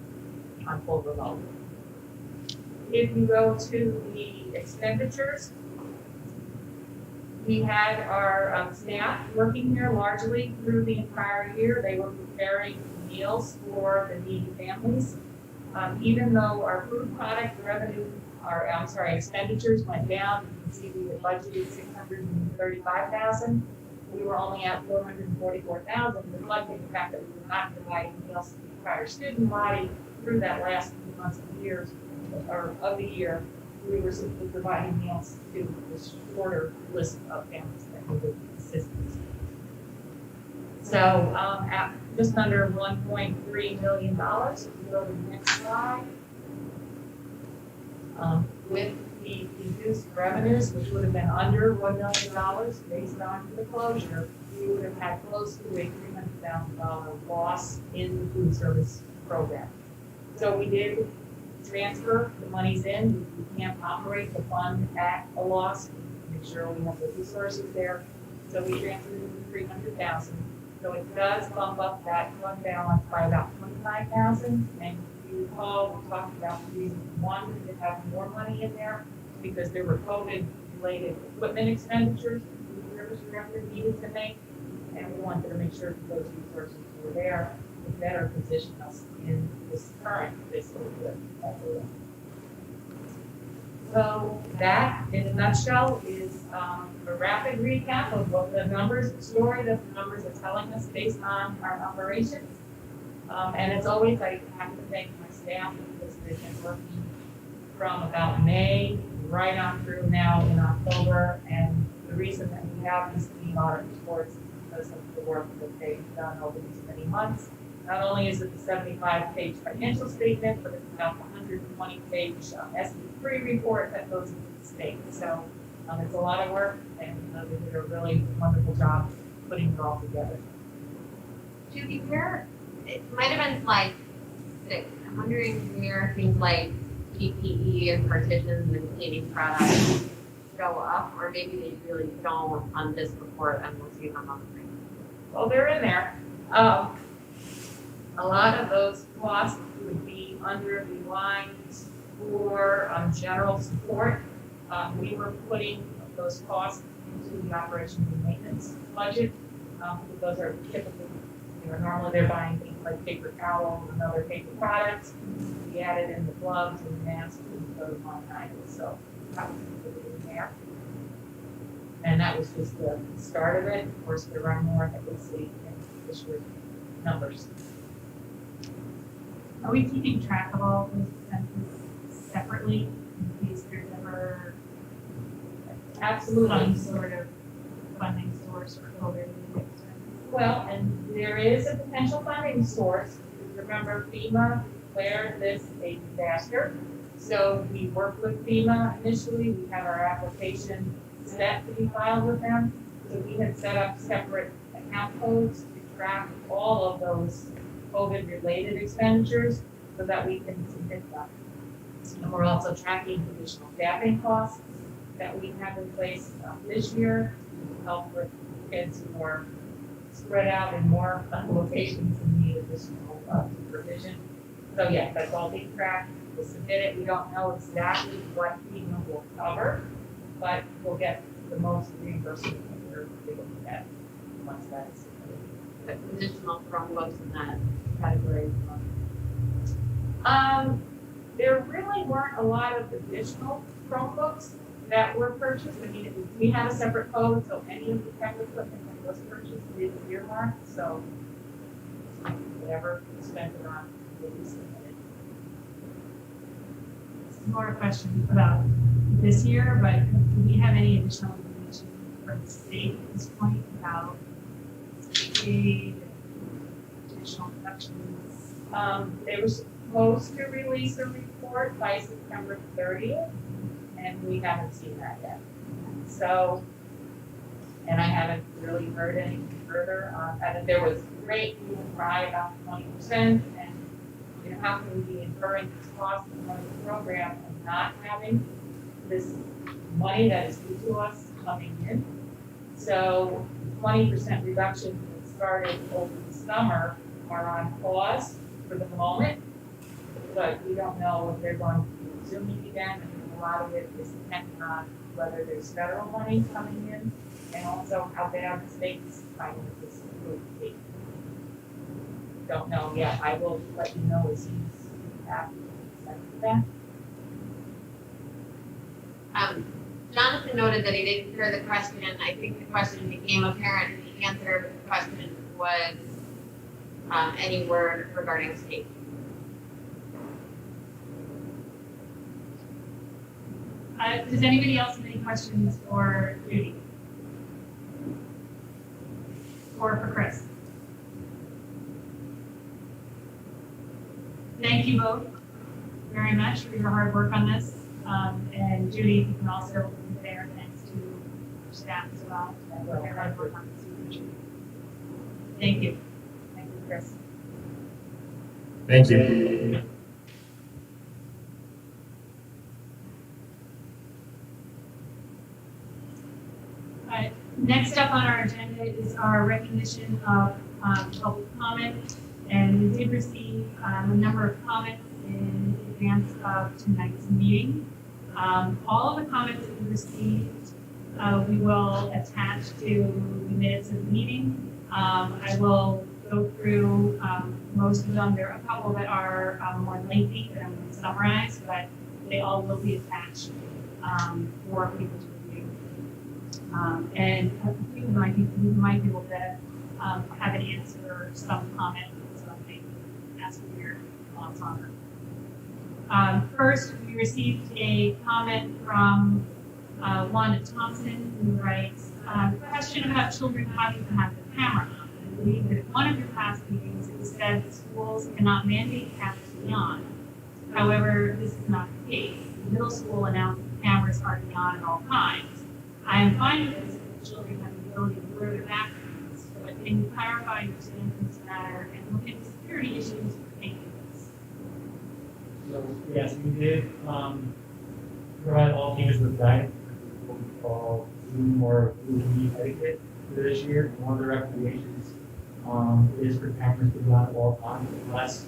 on full remote. If you go to the expenditures, we had our staff working here largely through the entire year. They were preparing meals for the needy families. Even though our food product revenue, expenditures went down, you can see we had budgeted $635,000. We were only at $444,000, reflecting the fact that we were not providing meals to the entire student body through that last few months of the year. We were simply providing meals to this shorter list of families that needed assistance. So at just under $1.3 million, if you go to the next slide, with the reduced revenues, which would have been under $1 million based on the closure, we would have had close to a $300,000 loss in the food service program. So we did transfer the monies in. We can't operate the fund at a loss. We make sure we have the resources there. So we transferred in $300,000. So it does bump up that fund balance by about $25,000. And if you recall, we talked about the reason one to have more money in there because there were COVID-related equipment expenditures the service director needed to make, and we wanted to make sure that those resources were there to better position us in this current fiscal year. So that, in a nutshell, is a rapid recap of what the numbers, the story that the numbers are telling us based on our operations. And as always, I have to thank my staff because they've been working from about May right on through now in October. And the reason that we have these clean audit reports is because of the work that they've done over these many months. Not only is it the 75-page financial statement, but it's about the 120-page SB3 report that goes into the state. So it's a lot of work, and they did a really wonderful job putting it all together. Judy, where, it might have been slide 6. I'm wondering where things like PPE and partitions and cleaning products go up, or maybe they really don't on this report and we'll see them on the screen. Well, they're in there. A lot of those costs would be under the lines for general support. We were putting those costs into the operations and maintenance budget. Because those are typically, normally they're buying things like paper towels and other paper products. We added in the gloves and masks and those line items. So that was included in there. And that was just the start of it. Of course, there are more that we'll see in this year's numbers. Are we keeping track of all those expenses separately in case there's ever Absolutely. some sort of funding source for COVID expenses? Well, and there is a potential funding source. Remember, FEMA declared this a disaster. So we worked with FEMA initially. We have our application set to be filed with them. So we had set up separate account codes to track all of those COVID-related expenditures so that we can submit them. And we're also tracking additional staffing costs that we have in place this year to help with kids who are spread out in more locations and need additional supervision. So yeah, that's all being tracked. We'll submit it. We don't know exactly what FEMA will cover, but we'll get the most reimbursement that we're able to get once that is submitted. Additional Chromebooks in that category. There really weren't a lot of additional Chromebooks that were purchased. I mean, we had a separate code, so any of the tech equipment that was purchased is earmarked, so whatever we spent it on will be submitted. More questions about this year, but do we have any additional information from the state at this point about aid, additional reductions? They were supposed to release a report by September 30th, and we haven't seen that yet. So, and I haven't really heard anything further. And there was great cry about 20%, and you know, how can we be incurring this cost of running the program and not having this money that is due to us coming in? So 20% reduction that started over the summer are on pause for the moment, but we don't know if they're going to be resuming again. And a lot of it is dependent on whether there's federal money coming in and also how bad the state's fighting this would be. Don't know yet. I will let you know as soon as we have that. Jonathan noted that he didn't hear the question. I think the question became apparent, and the answer to the question was any word regarding state. Does anybody else have any questions for Judy? Or for Chris? Thank you both very much for your hard work on this. And Judy, you can also convey our thanks to your staff as well. For their hard work on this. Thank you. Thank you, Chris. Thank you. Next up on our agenda is our recognition of public comment. And we did receive a number of comments in advance of tonight's meeting. All of the comments that we received, we will attach to the minutes of the meeting. I will go through most of them. There are a couple that are more lengthy that I'm going to summarize, but they all will be attached for people to review. And a few of them I think we might be able to have an answer or some comment. Ask for your thoughts on it. First, we received a comment from Wanda Thompson, who writes, question about children having to have the camera on. I believe that at one of your past meetings it was said that schools cannot mandate cameras to be on. However, this is not the case. The middle school announced that cameras are to be on at all times. I am fine with this if the children have the ability to blur their backgrounds, but can you clarify your stance on this matter and look into security issues pertaining to this? So, yes, we did provide all teachers with guidance for what we call Zoom or Google Meet etiquette for this year. And one of the recommendations is for cameras to be on at all times unless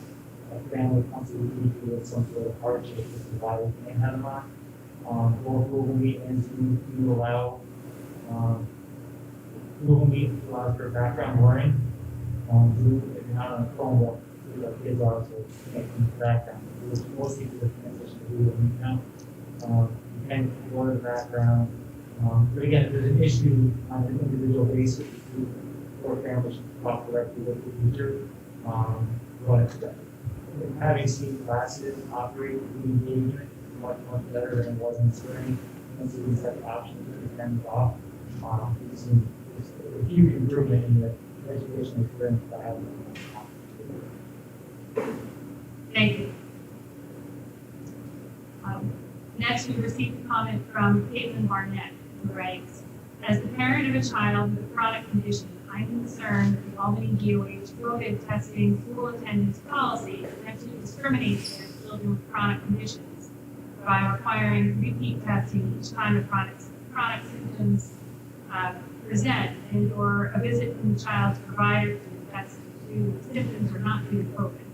a family comes to the week with some sort of hardship as to why we can't have them on. Both Google Meet and Zoom do allow Google Meet allows for background blurring. Zoom, if you're not on a Chromebook, the kids are also connecting to the background. Most people that transition to Google Meet now. You can blur the background. But again, if there's an issue on an individual basis, or family should talk directly with the teacher. But having seen classes operate the engagement much better than it was in spring. Once we set the options and depends off, we've seen just a huge improvement in the educational experience that I have. Thank you. Next, we received a comment from Caitlin Barnett, who writes, as the parent of a child with a chronic condition, I'm concerned that the Albany DOH COVID testing school attendance policy potentially discriminates against children with chronic conditions by requiring repeat testing each time the chronic symptoms present and/or a visit from the child's provider to attest to symptoms or not due to COVID.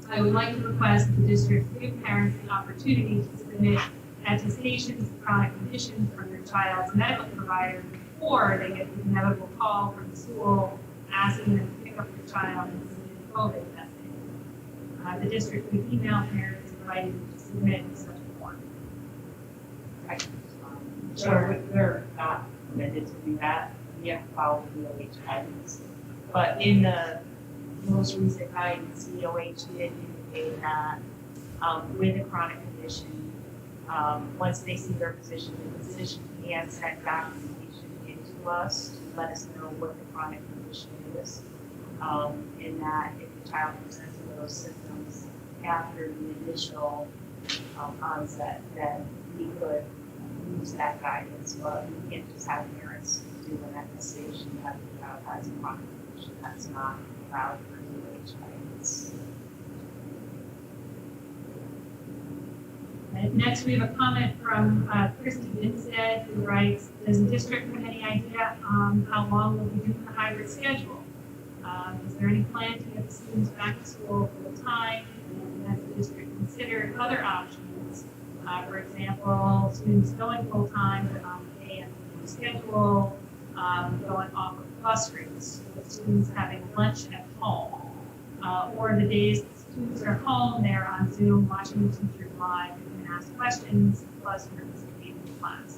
I would like to request that the district give parents the opportunity to submit attestations of chronic conditions from their child's medical provider before they get the inevitable call from the school asking them to pick up their child and submit COVID testing. The district would email parents inviting them to submit such a form. Sure, we're not permitted to do that. We have to follow the DOH guidance. But in the most recent guidance, DOH did indicate that with a chronic condition, once they see their physician, the physician can send documentation into us to let us know what the chronic condition is. In that if the child presents with those symptoms after the initial onset, then we could use that guidance, but we can't just have parents do an attestation that the child has a chronic condition. That's not allowed for DOH guidance. Next, we have a comment from Christy Winstead, who writes, does the district have any idea how long we'll be doing the hybrid schedule? Is there any plan to get the students back to school full time? And has the district considered other options? For example, students going full time but on the AM schedule, going off of bus routes, with students having lunch at home, or the days that students are home, they're on Zoom watching the teachers live and can ask questions, plus participating in class.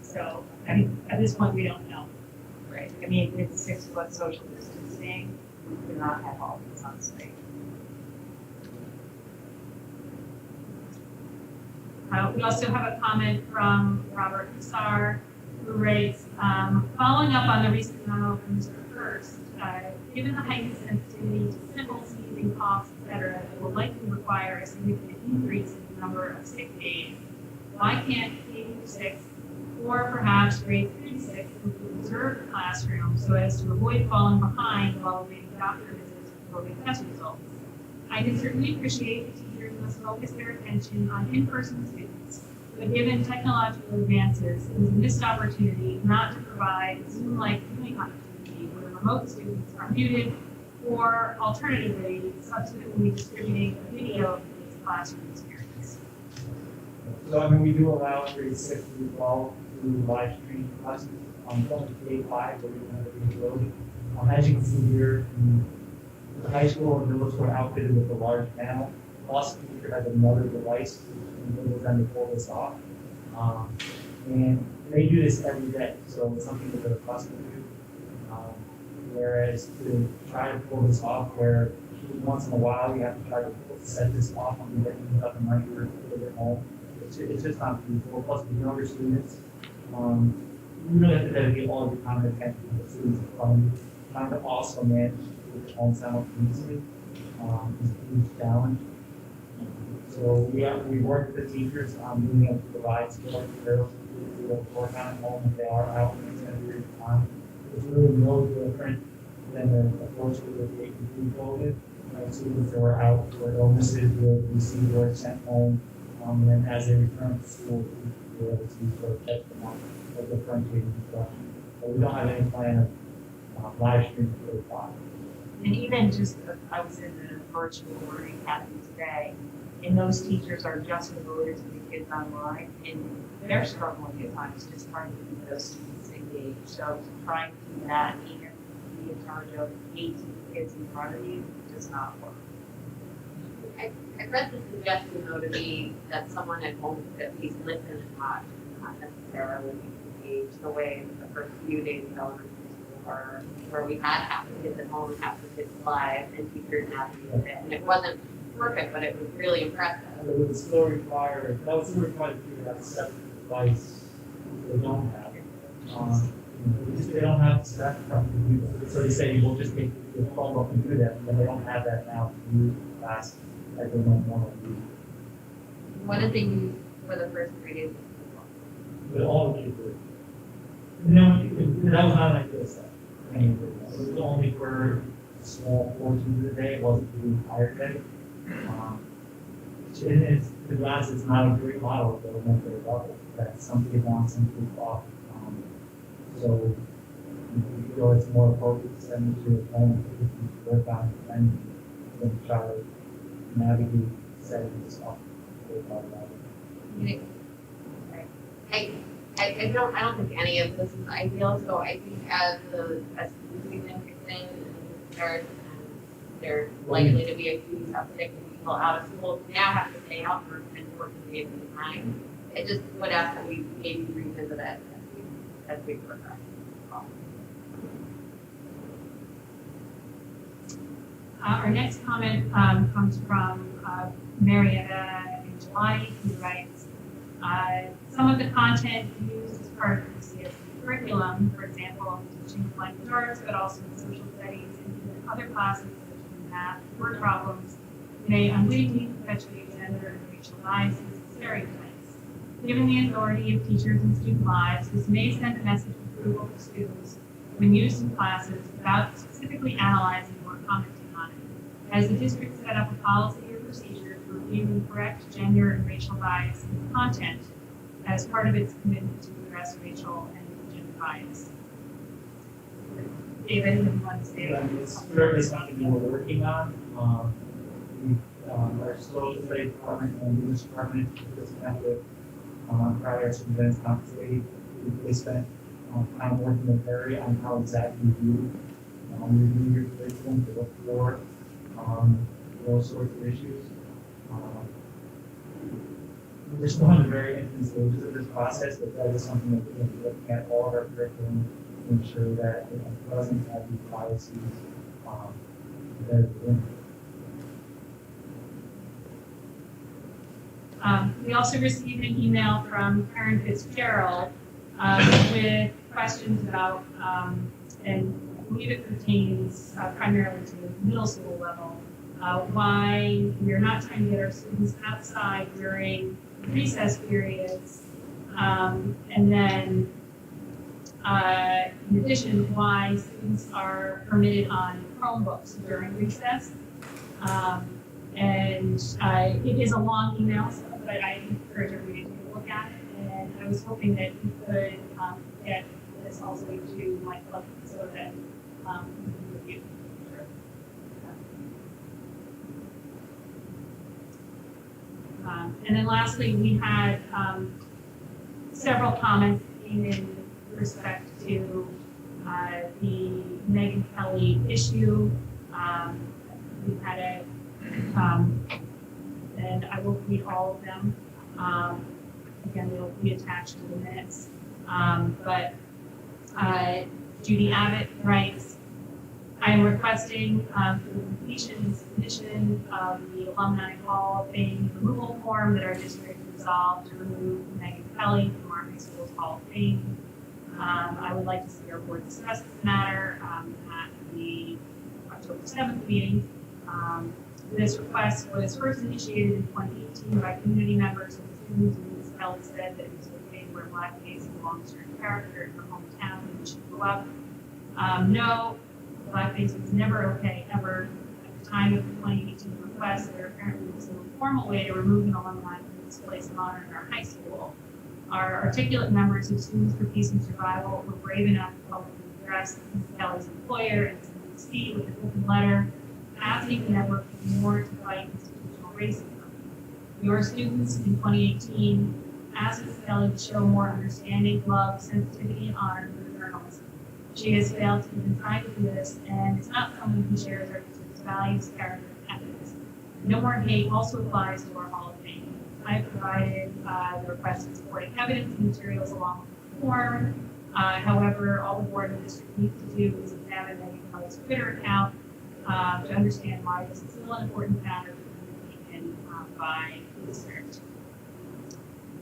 So, I mean, at this point, we don't know. Right. I mean, with 6 foot social distancing, we cannot have all these on site. We also have a comment from Robert Hussar, who writes, following up on the recent memo from Mr. Hurst, given the heightened sensitivity to simple sneezing, coughs, etc., it will likely require a significant increase in the number of sick days. Why can't K-6 or perhaps grade 3 to 6 observe the classroom so as to avoid falling behind while awaiting doctor visits or COVID test results? I can certainly appreciate the teachers must focus their attention on in-person students, but given technological advances, it is a missed opportunity not to provide Zoom-like viewing opportunity where remote students are muted, or alternatively, subsequently distributing a video of this classroom experience. So, I mean, we do allow grade 6 through 12 to live stream classes. Only grade 5 where we don't have the capability. As you can see here, the high school and middle school are outfitted with a large panel. Plus, the teacher has another device which enables them to pull this off. And they do this every day, so it's something that they're accustomed to. Whereas to try to pull this off, where once in a while you have to try to set this off when you're getting up and running or at home, it's just not feasible. Plus, the younger students, you really have to dedicate all of your time and attention to the students in front of you. Trying to also manage the home simultaneously is a huge challenge. So we work with the teachers on being able to provide support for those who work on at home if they are out in an extended period of time. It's really no different than the approach we would take with COVID. Students that were out for illnesses will receive work sent home, and then as they return to school, we'll be able to sort of catch them on a differentiated instruction. But we don't have any plan of live streaming for the class. And even just, I was in the virtual learning academy today, and those teachers are just devoted to the kids online, and they're struggling at times just trying to keep those students engaged. So trying to do that and be in charge of 18 kids in front of you does not work. I read the suggestion though to me that someone at home could at least listen and watch, not necessarily engage the way the first few days of elementary school were, where we had half the kids at home and half the it's live and teachers navigate with it. And it wasn't perfect, but it was really impressive. It would still require, that would still require you to have a separate device they don't have. They don't have staff from the so they say, we'll just take the phone up and do that, and they don't have that now to use fast, like they don't normally use. What did they use for the first 3 days? But all the kids were. No, that was not an ideal set. I mean, it was only for small portions of the day, it wasn't the entire day. To be honest, it's not a great model for elementary level, that some kids on, some kids off. So, you feel it's more appropriate to send it to a home, to work on it, and then try to navigate setting stuff. I don't think any of this is ideal, so I think as the season kicks in and starts, and there's likely to be a huge uptick in people out of school, now have to stay out for 10, 14 days at a time. I just would ask that we maybe revisit it as we progress. Our next comment comes from Marietta in July, who writes, some of the content used as part of the CSE curriculum, for example, teaching language arts, but also in social studies and even other classes such as math, word problems, may unwittingly perpetuate gender and racial biases and stereotypes. Given the authority of teachers in student lives, this may send a message of approval to students when used in classes without specifically analyzing or commenting on it. Has the district set up a policy or procedure to review and correct gender and racial bias in the content as part of its commitment to address racial and gender bias? David, anything you want to say? It's certainly something we're working on. Our social studies department and English department just met with prior to events compensated. They spent time working with Harry on how exactly you review your curriculum to look for those sorts of issues. We're still in the very infant stages of this process, but that is something that we're going to be looking at all of our curriculum to ensure that it doesn't have these biases embedded in. We also received an email from Karen Fitzgerald with questions about, and I believe it pertains primarily to the middle school level, why we are not trying to get our students outside during recess periods, and then in addition, why students are permitted on Chromebooks during recess. And it is a long email, but I encourage everybody to take a look at it. And I was hoping that we could get this also to my club so that we can review. And then lastly, we had several comments in respect to the Megyn Kelly issue. We had a and I will read all of them. Again, they'll be attached to the minutes. But Judy Abbott writes, I am requesting for the completion and submission of the Alumni Hall of Fame removal form that our district resolved to remove Megyn Kelly from our high school's Hall of Fame. I would like to see our board discuss this matter at the October 7th meeting. This request was first initiated in 2018 by community members and students, and Ms. Kelly said that it was okay where blackface belongs to her character in her hometown and she grew up. No, blackface was never okay ever. At the time of the 2018 request, there apparently was no formal way to remove an alumni from this place of honor in our high school. Our articulate members of Students for Peace and Survival were brave enough to publicly address Ms. Kelly's employer and CDC with an open letter asking the network to do more to fight institutional racism. Your students in 2018 asked Ms. Kelly to show more understanding, love, sensitivity, and honor for the journalism. She has failed to even try to do this, and is not someone who shares our district's values, character, and ethics. No More Hate also applies to our Hall of Fame. I have provided the requested supporting evidence and materials along with the form. However, all the board and the district needs to do is examine Megyn Kelly's Twitter account to understand why this is still an important matter taken by the district.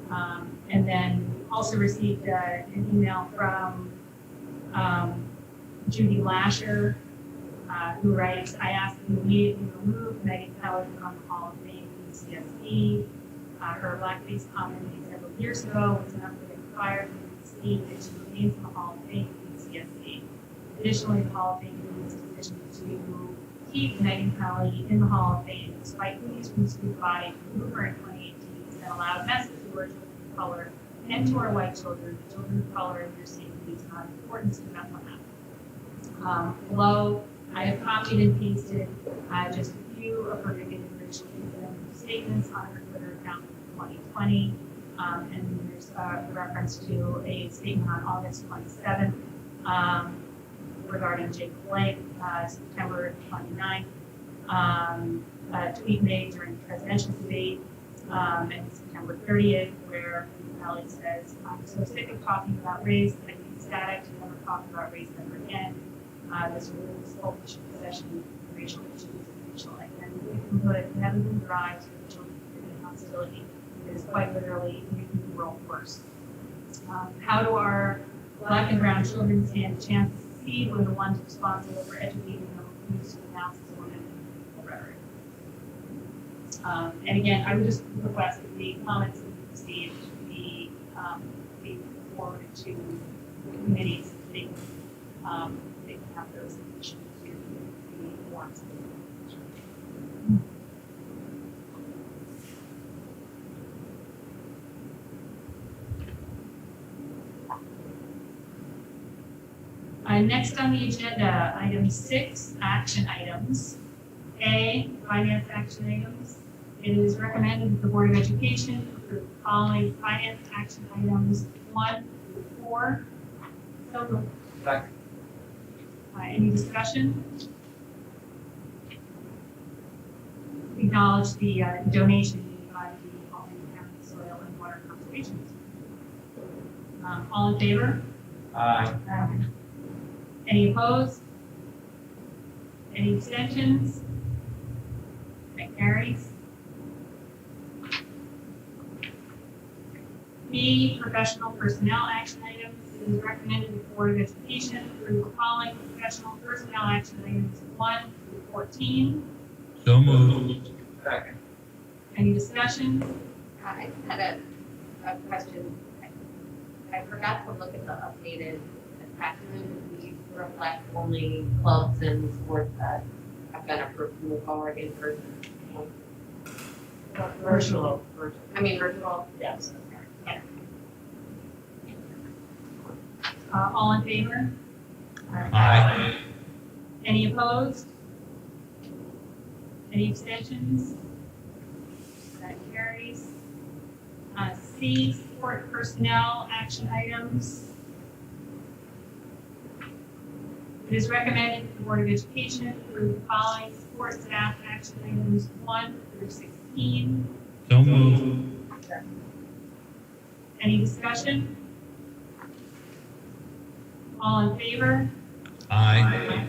And then also received an email from Judy Lasher, who writes, I asked that you immediately remove Megan Keller from the Hall of Fame from CSE. Her blackface comment made several years ago was enough to get fired from the CSE, and she remains in the Hall of Fame from CSE. Additionally, the Hall of Fame made its decision to keep Megan Kelly in the Hall of Fame despite police from the school body to remove her in 2018 that allowed a message to our children of color and to our white children of color in their safety on the importance of Bethlehem. Below, I have copied and pasted just a few of her negative racial statements on her Twitter account from 2020. And there's a reference to a statement on August 27th regarding Jake Blake, September 29th, a tweet made during the presidential debate, and September 30th, where Kelly says, I'm so sick of talking about race that I need static to never talk about race ever again. This removes selfish possession of racial issues and racial identity. But it inevitably drives racial hostility. It is quite literally making the world worse. How do our Black and brown children stand a chance to succeed when the ones responsible for educating them refuse to announce as women in rhetoric? And again, I would just request that the comments that we received be forwarded to the committees. They can have those additions to the forms. Next on the agenda, item 6, action items. A, finance action items. It is recommended that the Board of Education approve the following finance action items 1 through 4. So moved. Second. Any discussion? Acknowledge the donation made by the Albany County Soil and Water Conservation. All in favor? Aye. Any opposed? Any abstentions? That carries. B, professional personnel action items. It is recommended that the Board of Education approve the following professional personnel action items 1 through 14. So moved. Second. Any discussion? I just had a question. I forgot to look at the updated attachment. We reflect only clubs and sports that have been approved to move forward in person. Virtual. Virtual. Yes. Yeah. All in favor? Aye. Any opposed? Any abstentions? That carries. C, support personnel action items. It is recommended that the Board of Education approve the following support staff action items 1 through 16. So moved. Any discussion? All in favor? Aye.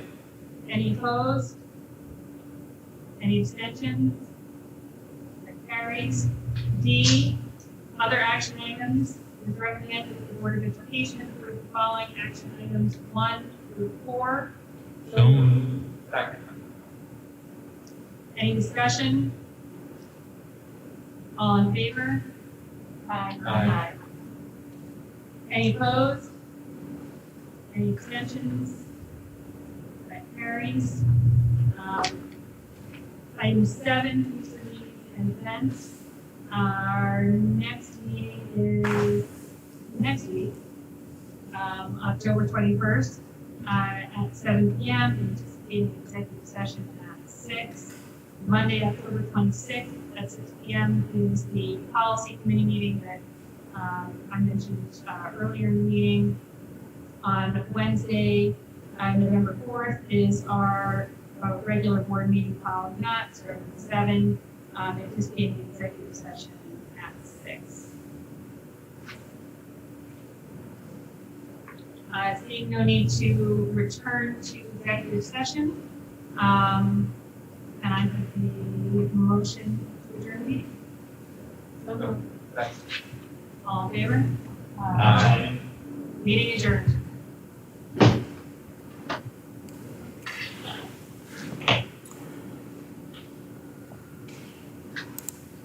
Any opposed? Any abstentions? That carries. D, other action items. It is recommended that the Board of Education approve the following action items 1 through 4. So moved. Second. Any discussion? All in favor? Aye. Any opposed? Any abstentions? That carries. Item 7, future meetings and events. Our next meeting is next week, October 21st, at 7 p.m. Anticipating executive session at 6. Monday, October 26th at 6 p.m. is the policy committee meeting that I mentioned earlier in the meeting. On Wednesday, November 4th is our regular board meeting following that, starting at 7, anticipating executive session at 6. Seeing no need to return to executive session, Can I put the motion to adjourn the meeting? Thanks. All in favor? Uh, Meeting adjourned.